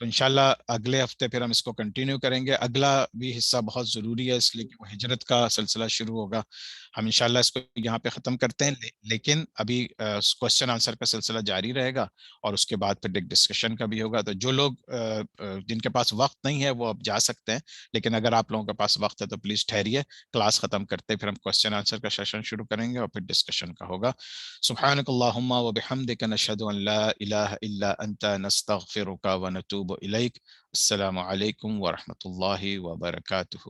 تو انشاءاللہ اگلے ہفتے پھر ہم اس کو کنٹینیو کریں گے. اگلا بھی حصہ بہت ضروری ہے اس لیے کہ وہ ہجرت کا سلسلہ شروع ہوگا. ہم انشاءاللہ اس کو یہاں پہ ختم کرتے ہیں, لیکن ابھی کوشچن آنسر کا سلسلہ جاری رہے گا, اور اس کے بعد پھر ایک ڈسکشن کا بھی ہوگا. تو جو لوگ جن کے پاس وقت نہیں ہے وہ اب جا سکتے ہیں, لیکن اگر آپ لوگوں کے پاس وقت ہے تو پلیز ٹھہریے, کلاس ختم کرتے پھر ہم کوشچن آنسر کا سیشن شروع کریں گے اور پھر ڈسکشن کا ہوگا. سبحانک اللہم و بحمدک, نشہد ان لا الہ الا انت, نستغفرک و نتوب الیک. السلام علیکم ورحمۃ اللہ وبرکاتہ.